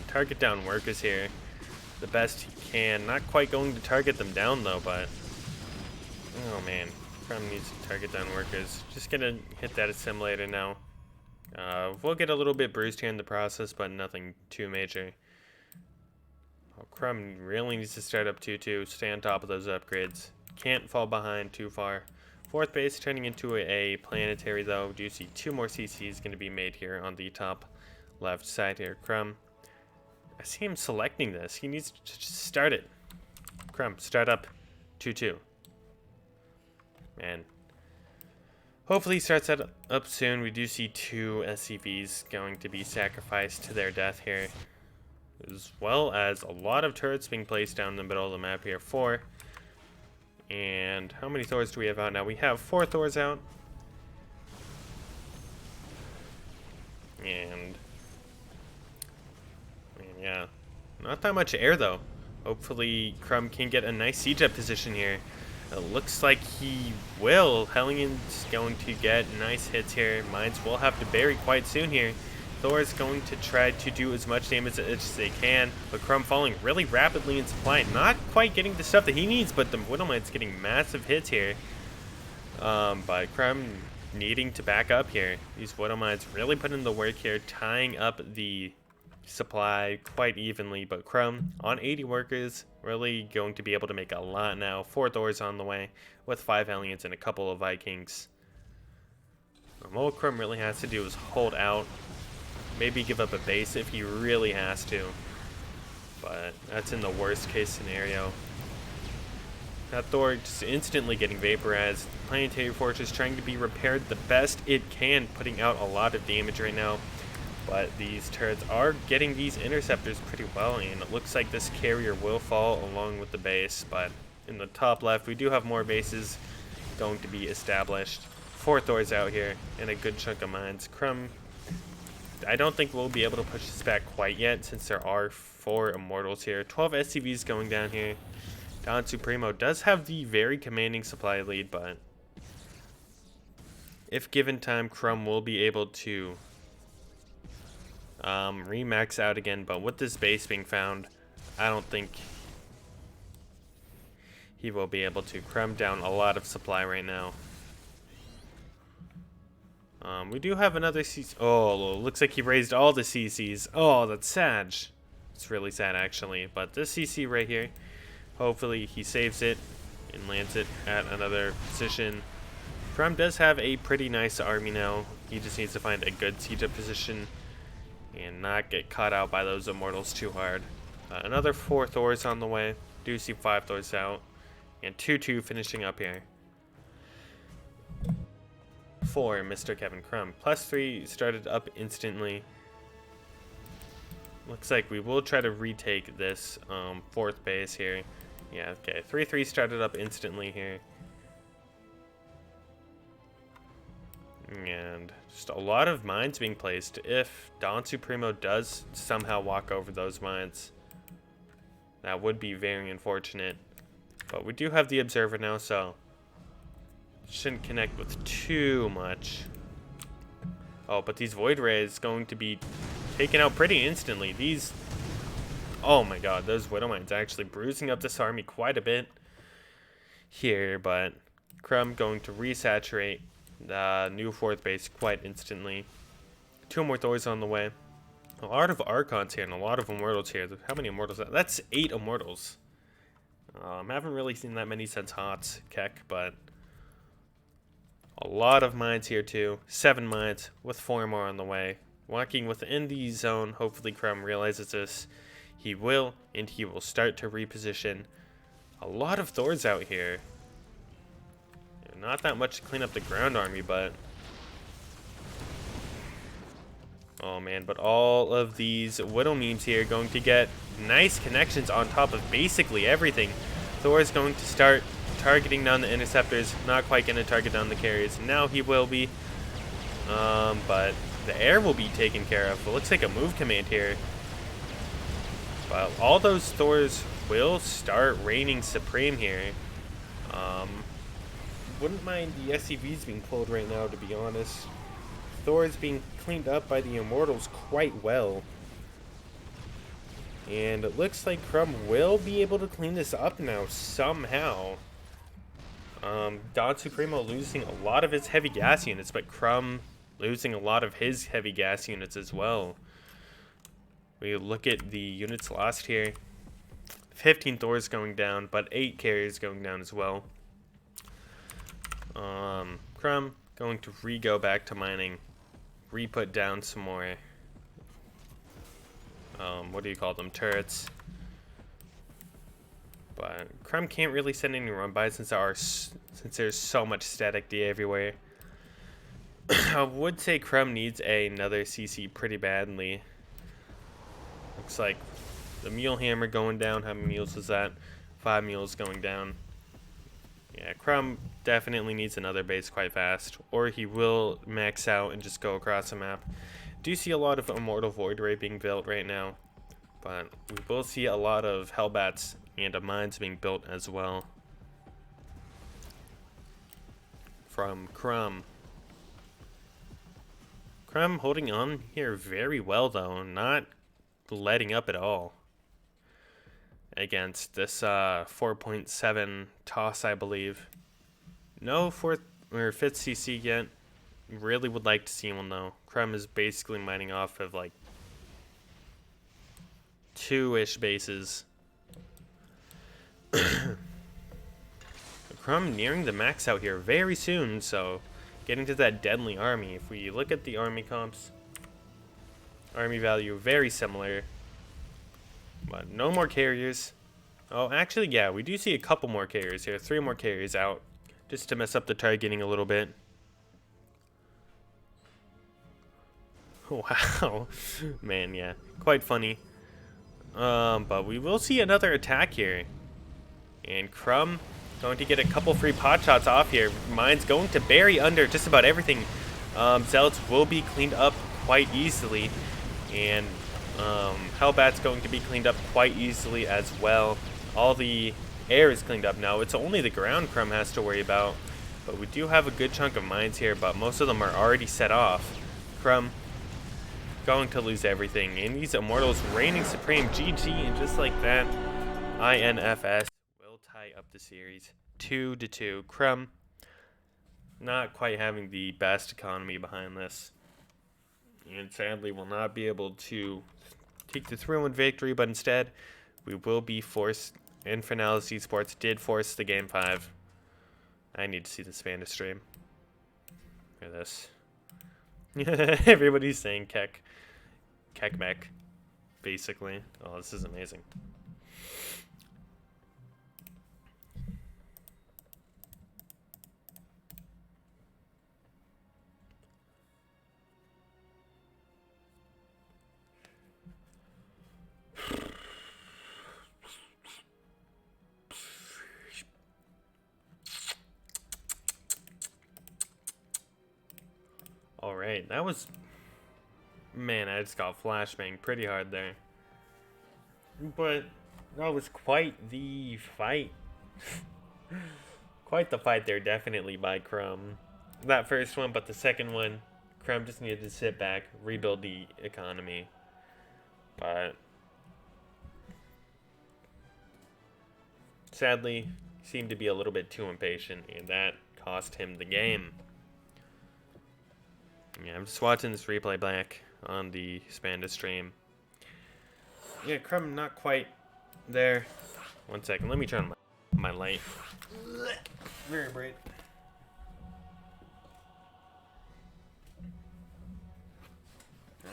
target down workers here the best he can. Not quite going to target them down though, but oh man, Crumb needs to target down workers. Just gonna hit that assimilator now. We'll get a little bit bruised here in the process, but nothing too major. Oh, Crumb really needs to start up 2-2, stay on top of those upgrades. Can't fall behind too far. 4th base turning into a planetary though. Do you see 2 more CCs going to be made here on the top left side here? Crumb, I see him selecting this. He needs to just start it. Crumb, start up 2-2. Man. Hopefully he starts that up soon. We do see 2 SCVs going to be sacrificed to their death here, as well as a lot of turrets being placed down in the middle of the map here. 4. And how many Thors do we have out now? We have 4 Thors out. And yeah, not that much air though. Hopefully Crumb can get a nice siege up position here. It looks like he will. Hellion's going to get nice hits here. Mines will have to bury quite soon here. Thor is going to try to do as much damage as they can, but Crumb falling really rapidly in supply. Not quite getting the stuff that he needs, but the Widowmine's getting massive hits here. But Crumb needing to back up here. These Widowmines really put in the work here, tying up the supply quite evenly. But Crumb on 80 workers, really going to be able to make a lot now. 4 Thors on the way with 5 Hellions and a couple of Vikings. All Crumb really has to do is hold out. Maybe give up a base if he really has to. But that's in the worst case scenario. That Thor just instantly getting vaporized. Planetary Fortress trying to be repaired the best it can, putting out a lot of damage right now. But these turrets are getting these interceptors pretty well, and it looks like this carrier will fall along with the base. But in the top left, we do have more bases going to be established. 4 Thors out here, and a good chunk of mines. Crumb, I don't think we'll be able to push this back quite yet, since there are 4 Immortals here. 12 SCVs going down here. Don Supremo does have the very commanding supply lead, but if given time, Crumb will be able to remax out again. But with this base being found, I don't think he will be able to. Crumb down a lot of supply right now. We do have another CC. Oh, looks like he raised all the CCs. Oh, that's sad. It's really sad, actually. But this CC right here, hopefully he saves it and lands it at another position. Crumb does have a pretty nice army now. He just needs to find a good siege up position and not get caught out by those Immortals too hard. Another 4 Thors on the way. Do see 5 Thors out. And 2-2 finishing up here for Mr. Kevin Crumb. +3 started up instantly. Looks like we will try to retake this 4th base here. Yeah, okay. 3-3 started up instantly here. And just a lot of mines being placed. If Don Supremo does somehow walk over those mines, that would be very unfortunate. But we do have the Observer now, so shouldn't connect with too much. Oh, but these Void Rays going to be taken out pretty instantly. These, oh my god, those Widowmines actually bruising up this army quite a bit here. But Crumb going to resaturate the new 4th base quite instantly. 2 more Thors on the way. A lot of Archons here and a lot of Immortals here. How many Immortals? That's 8 Immortals. Haven't really seen that many since Hots Keck, but a lot of mines here too. 7 mines with 4 more on the way. Walking within the zone. Hopefully Crumb realizes this. He will, and he will start to reposition. A lot of Thors out here. Not that much to clean up the ground army, but oh man, but all of these Widow memes here going to get nice connections on top of basically everything. Thor is going to start targeting down the interceptors, not quite going to target down the carriers. Now he will be. But the air will be taken care of. It looks like a move command here. But all those Thors will start reigning supreme here. Wouldn't mind the SCVs being pulled right now, to be honest. Thor's being cleaned up by the Immortals quite well. And it looks like Crumb will be able to clean this up now somehow. Don Supremo losing a lot of his heavy gas units, but Crumb losing a lot of his heavy gas units as well. We look at the units lost here. 15 Thors going down, but 8 carriers going down as well. Crumb going to go back to mining. Put down some more, what do you call them, turrets. But Crumb can't really send any run-by since there's so much static D everywhere. I would say Crumb needs another CC pretty badly. Looks like the Mule Hammer going down. How many mules is that? 5 mules going down. Yeah, Crumb definitely needs another base quite fast, or he will max out and just go across the map. Do see a lot of Immortal Void Ray being built right now, but we will see a lot of Hellbats and mines being built as well from Crumb. Crumb holding on here very well though, not letting up at all against this 4.7 toss, I believe. No 4th or 5th CC yet. Really would like to see one though. Crumb is basically mining off of like 2-ish bases. Crumb nearing the max out here very soon, so getting to that deadly army. If we look at the army comps, army value very similar. But no more carriers. Oh, actually, yeah, we do see a couple more carriers here. 3 more carriers out, just to mess up the targeting a little bit. Wow. Man, yeah, quite funny. But we will see another attack here. And Crumb going to get a couple free pot shots off here. Mine's going to bury under just about everything. Zealots will be cleaned up quite easily. And Hellbat's going to be cleaned up quite easily as well. All the air is cleaned up now. It's only the ground Crumb has to worry about. But we do have a good chunk of mines here, but most of them are already set off. Crumb going to lose everything. And these Immortals reigning supreme. GG, and just like that, INFS will tie up the series 2-2. Crumb not quite having the best economy behind this, and sadly will not be able to take the 3-1 victory, but instead we will be forced. Infernales Esports did force the game 5. I need to see the Spanish stream. Look at this. Everybody's saying Kekmek, basically. Oh, this is amazing. Alright, that was... Man, I just got flashbang pretty hard there. But that was quite the fight. Quite the fight there, definitely, by Crumb. That first one, but the second one, Crumb just needed to sit back, rebuild the economy. But sadly, seemed to be a little bit too impatient, and that cost him the game. Yeah, I'm just watching this replay back on the Spanda stream. Yeah, Crumb not quite there. 1 second, let me turn my light. Very bright.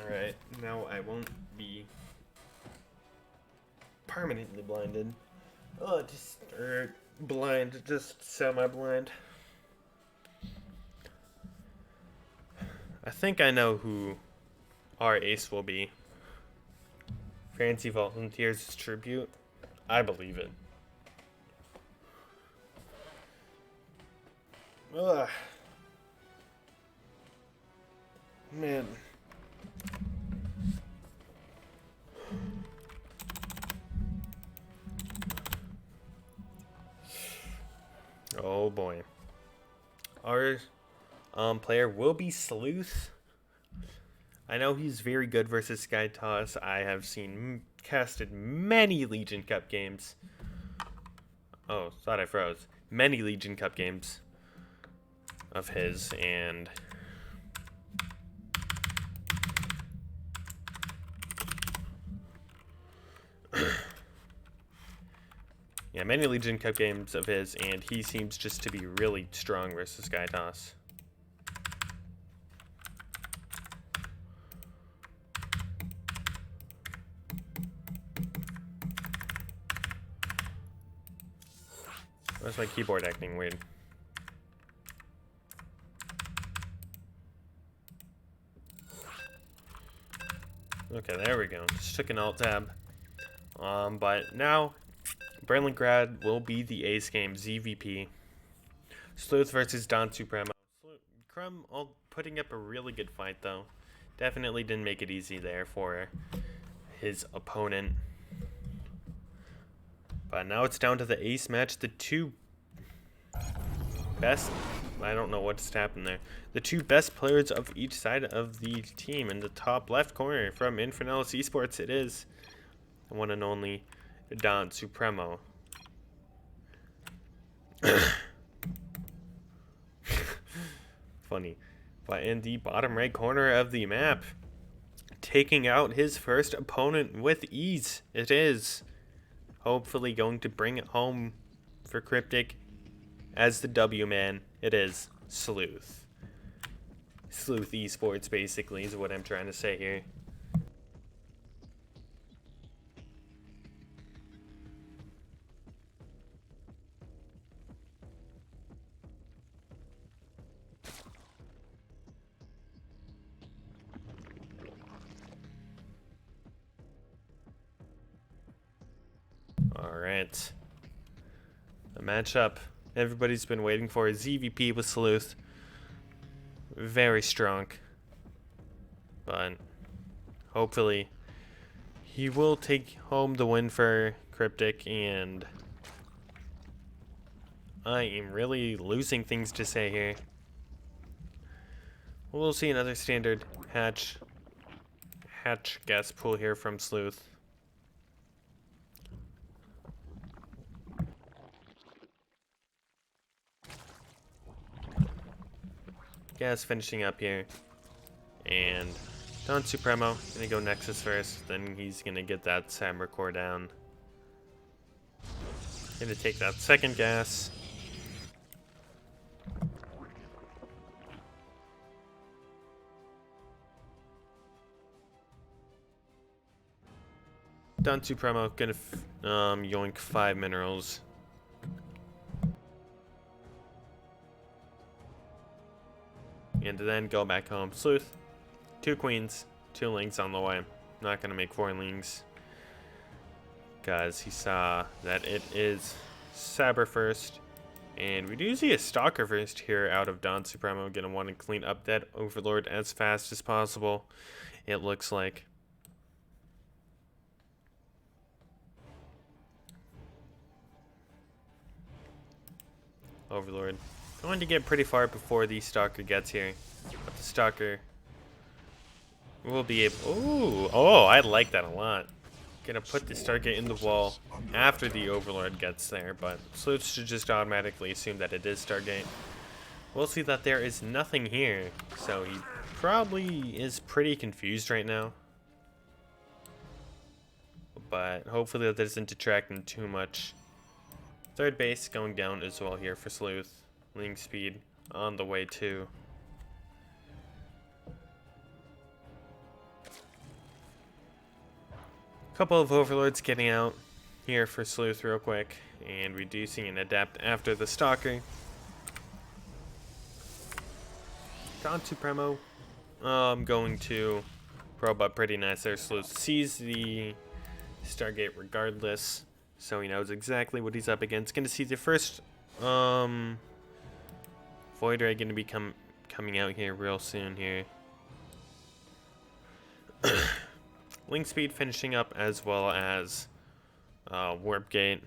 Alright, now I won't be permanently blinded. Oh, blind, just semi-blind. I think I know who our ace will be. Fancy Volunteers Tribute. I believe it. Ugh. Man. Oh boy. Our player will be Sleuth. I know he's very good versus Sky Toss. I have seen casted many Legion Cup games. Oh, thought I froze. Many Legion Cup games of his, and yeah, many Legion Cup games of his, and he seems just to be really strong versus Sky Toss. Why's my keyboard acting weird? Okay, there we go. Just took an alt tab. But now, Berlingrad will be the ace game, ZVP. Sleuth versus Don Supremo. Crumb putting up a really good fight, though. Definitely didn't make it easy there for his opponent. But now it's down to the ace match. The two best, I don't know what's happened there. The two best players of each side of the team. In the top left corner from Infernales Esports, it is the one and only Don Supremo. Funny. But in the bottom right corner of the map, taking out his first opponent with ease, it is hopefully going to bring it home for Cryptic as the W man. It is Sleuth. Sleuth Esports, basically, is what I'm trying to say here. Alright. The matchup everybody's been waiting for is ZVP with Sleuth. Very strong. But hopefully he will take home the win for Cryptic, and I am really losing things to say here. We'll see another standard hatch gas pool here from Sleuth. Gas finishing up here, and Don Supremo gonna go Nexus first, then he's gonna get that Samurai Core down. Gonna take that second gas. Don Supremo gonna yoink 5 minerals. And then go back home. Sleuth, 2 queens, 2 links on the way. Not gonna make 4 links, because he saw that it is Saber first, and we do see a Stalker first here out of Don Supremo. Gonna want to clean up that Overlord as fast as possible, it looks like. Overlord going to get pretty far before the Stalker gets here, but the Stalker will be able. Oh, I like that a lot. Gonna put the Stargate in the wall after the Overlord gets there, but Sleuth should just automatically assume that it is Stargate. We'll see that there is nothing here, so he probably is pretty confused right now. But hopefully that doesn't detract him too much. Third base going down as well here for Sleuth. Link speed on the way too. Couple of Overlords getting out here for Sleuth real quick, and reducing an Adept after the Stalker. Don Supremo going to probe up pretty nice there. Sleuth sees the Stargate regardless, so he knows exactly what he's up against. Gonna see the first Void Ray gonna be coming out here real soon here. Link speed finishing up, as well as warp gate.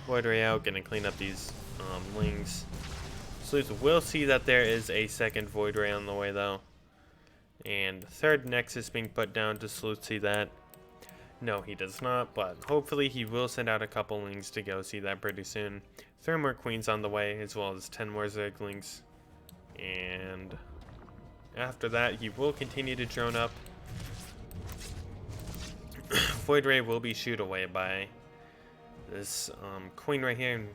Void Ray out, gonna clean up these links. Sleuth will see that there is a second Void Ray on the way though. And third Nexus being put down. Does Sleuth see that? No, he does not, but hopefully he will send out a couple links to go see that pretty soon. 3 more queens on the way, as well as 10 more Zerglings. And after that, he will continue to drone up. Void Ray will be shooed away by this queen right here.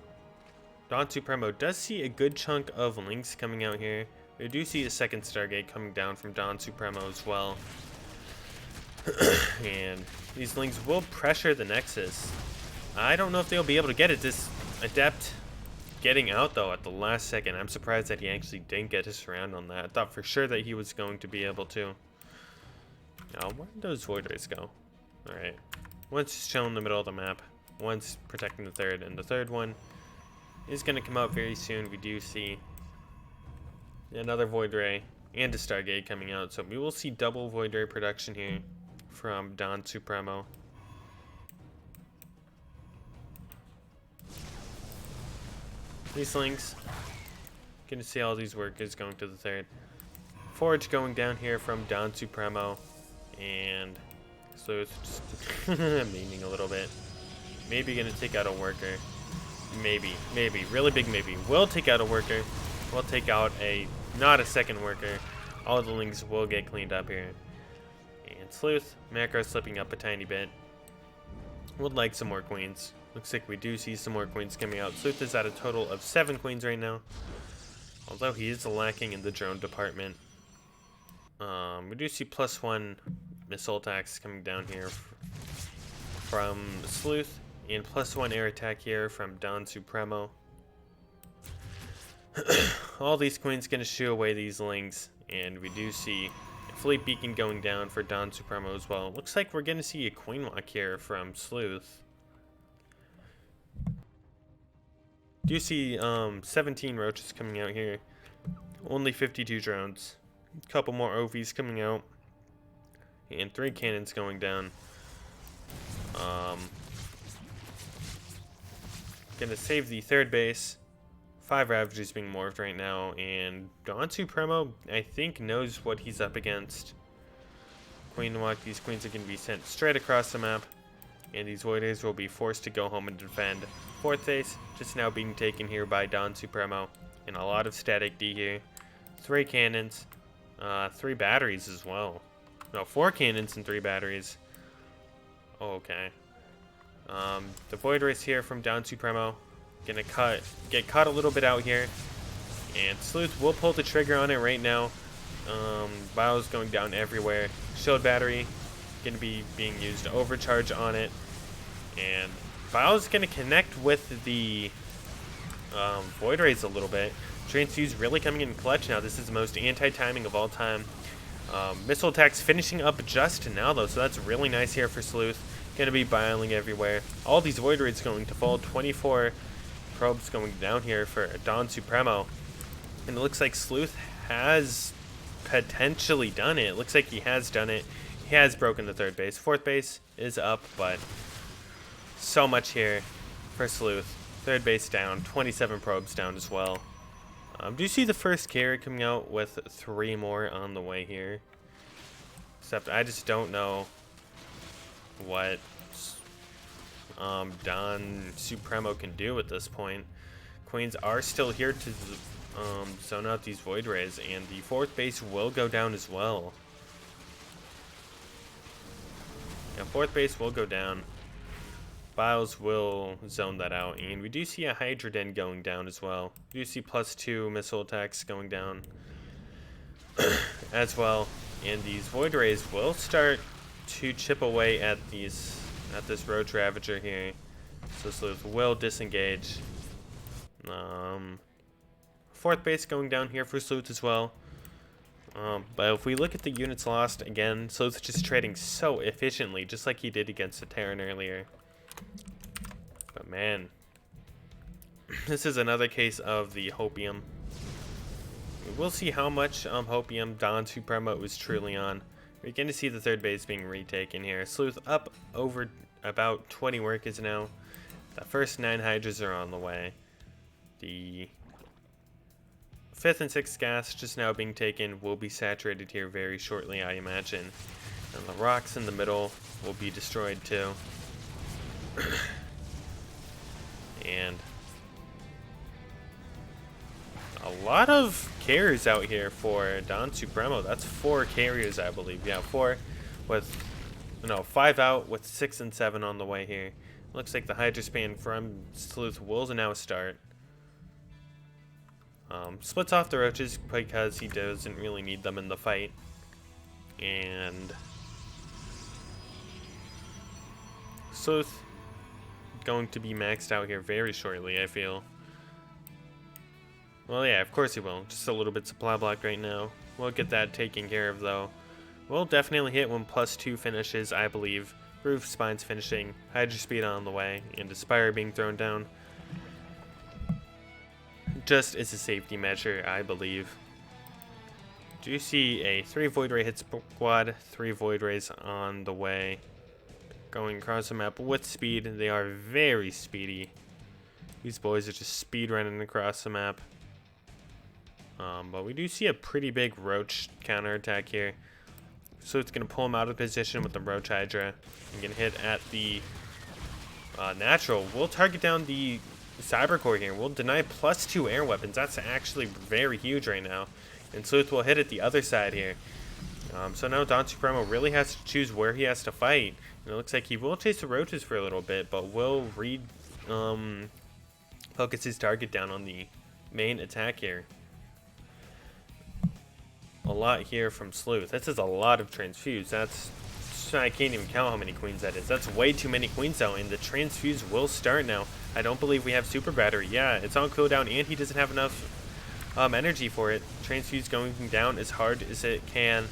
Dawn Supremo does see a good chunk of links coming out here. We do see a second Stargate coming down from Dawn Supremo as well. And these links will pressure the Nexus. I don't know if they'll be able to get it. This Adept getting out though at the last second. I'm surprised that he actually didn't get his round on that. I thought for sure that he was going to be able to. Now, where did those Void Rays go? Alright. One's just chilling in the middle of the map. One's protecting the third, and the third one is going to come out very soon. We do see another Void Ray and a Stargate coming out, so we will see double Void Ray production here from Dawn Supremo. These links, gonna see all these workers going to the third. Forge going down here from Dawn Supremo, and so it's just memeing a little bit. Maybe gonna take out a worker. Maybe, really big maybe. Will take out a worker. Will take out not a second worker. All the links will get cleaned up here. And Sleuth, macro slipping up a tiny bit. Would like some more queens. Looks like we do see some more queens coming out. Sleuth is at a total of 7 queens right now. Although he is lacking in the drone department. We do see +1 missile attacks coming down here from Sleuth. And +1 air attack here from Dawn Supremo. All these queens gonna shoo away these links. And we do see a Fleet Beacon going down for Dawn Supremo as well. Looks like we're gonna see a Queen Walk here from Sleuth. Do see 17 roaches coming out here. Only 52 drones. A couple more OVs coming out. And 3 cannons going down. Gonna save the third base. 5 Ravagers being morphed right now, and Dawn Supremo, I think, knows what he's up against. Queen Walk, these queens are gonna be sent straight across the map, and these Voiders will be forced to go home and defend. 4th base, just now being taken here by Dawn Supremo, and a lot of static D here. 3 cannons, 3 batteries as well. No, 4 cannons and 3 batteries. Oh, okay. The Void Race here from Dawn Supremo. Gonna get caught a little bit out here. And Sleuth will pull the trigger on it right now. Bios going down everywhere. Shield battery gonna be being used to overcharge on it. And Bios gonna connect with the Void Rays a little bit. Transfuse really coming in clutch now. This is the most anti-timing of all time. Missile attacks finishing up just now though, so that's really nice here for Sleuth. Gonna be bioing everywhere. All these Void Rays going to fall. 24 probes going down here for Dawn Supremo. And it looks like Sleuth has potentially done it. It looks like he has done it. He has broken the 3rd base. 4th base is up, but so much here for Sleuth. 3rd base down. 27 probes down as well. Do you see the first carry coming out with 3 more on the way here? Except I just don't know what Dawn Supremo can do at this point. Queens are still here to zone out these Void Rays, and the 4th base will go down as well. Yeah, 4th base will go down. Biles will zone that out, and we do see a Hydra Den going down as well. We do see +2 missile attacks going down as well, and these Void Rays will start to chip away at this Roach Ravager here. So Sleuth will disengage. 4th base going down here for Sleuth as well. But if we look at the units lost, again, Sleuth just trading so efficiently, just like he did against the Terran earlier. But man, this is another case of the Hopium. We'll see how much hopium Don Supremo is truly on. We're going to see the third base being retaken here. Sleuth up over about 20 workers now. The first 9 hydras are on the way. The 5th and 6th gas just now being taken will be saturated here very shortly, I imagine. And the rocks in the middle will be destroyed too. And a lot of carriers out here for Don Supremo. That's 4 carriers, I believe. Yeah, 4 with, no, 5 out with 6 and 7 on the way here. Looks like the Hydra span from Sleuth will now start. Splits off the roaches because he doesn't really need them in the fight. And Sleuth going to be maxed out here very shortly, I feel. Well, yeah, of course he will. Just a little bit supply blocked right now. We'll get that taken care of, though. We'll definitely hit when +2 finishes, I believe. Roof Spine's finishing, Hydra Speed on the way, and Aspire being thrown down. Just as a safety measure, I believe. Do you see a 3 Void Ray hit squad, 3 Void Rays on the way. Going across the map with speed. They are very speedy. These boys are just speed running across the map. But we do see a pretty big Roach counterattack here. So it's going to pull him out of position with the Roach Hydra. And get hit at the Natural. We'll target down the Cybercore here. We'll deny +2 air weapons. That's actually very huge right now. And Sleuth will hit at the other side here. So now Don Supremo really has to choose where he has to fight. And it looks like he will chase the Roaches for a little bit, but will focus his target down on the main attack here. A lot here from Sleuth. This is a lot of transfuse. I can't even count how many queens that is. That's way too many queens though, and the transfuse will start now. I don't believe we have super battery. Yeah, it's on cooldown, and he doesn't have enough energy for it. Transfuse going down as hard as it can.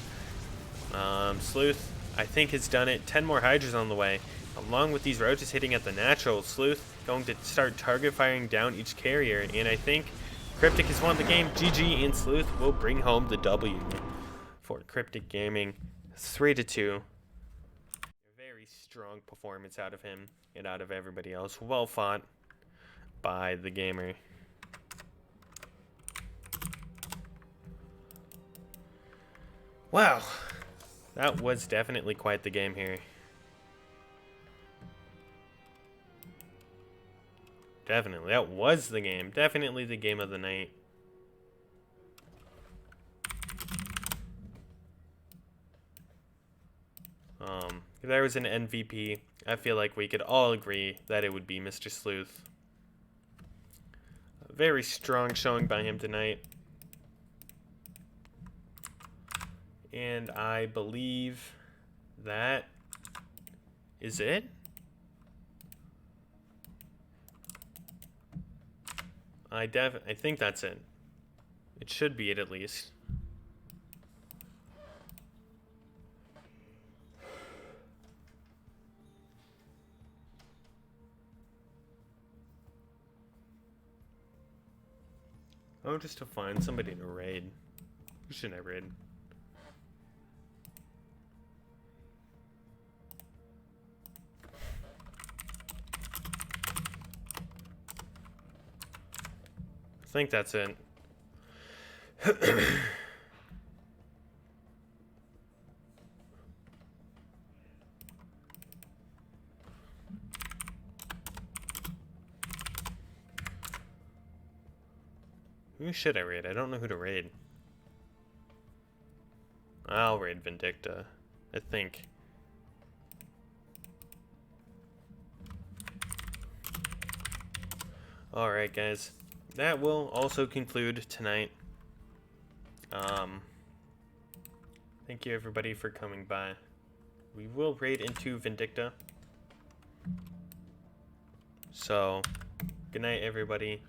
Sleuth, I think, has done it. 10 more Hydras on the way. Along with these Roaches hitting at the Natural, Sleuth going to start target firing down each carrier, and I think Cryptic has won the game. GG, and Sleuth will bring home the W for Cryptic Gaming. 3-2. Very strong performance out of him and out of everybody else. Well fought by the gamer. Wow, that was definitely quite the game here. Definitely, that was the game. Definitely the game of the night. If there was an MVP, I feel like we could all agree that it would be Mr. Sleuth. A very strong showing by him tonight. And I believe that is it. I think that's it. It should be it at least. Oh, just to find somebody to raid. Who should I raid? I think that's it. Who should I raid? I don't know who to raid. I'll raid Vindicta, I think. Alright, guys. That will also conclude tonight. Thank you everybody for coming by. We will raid into Vindicta. So, good night everybody.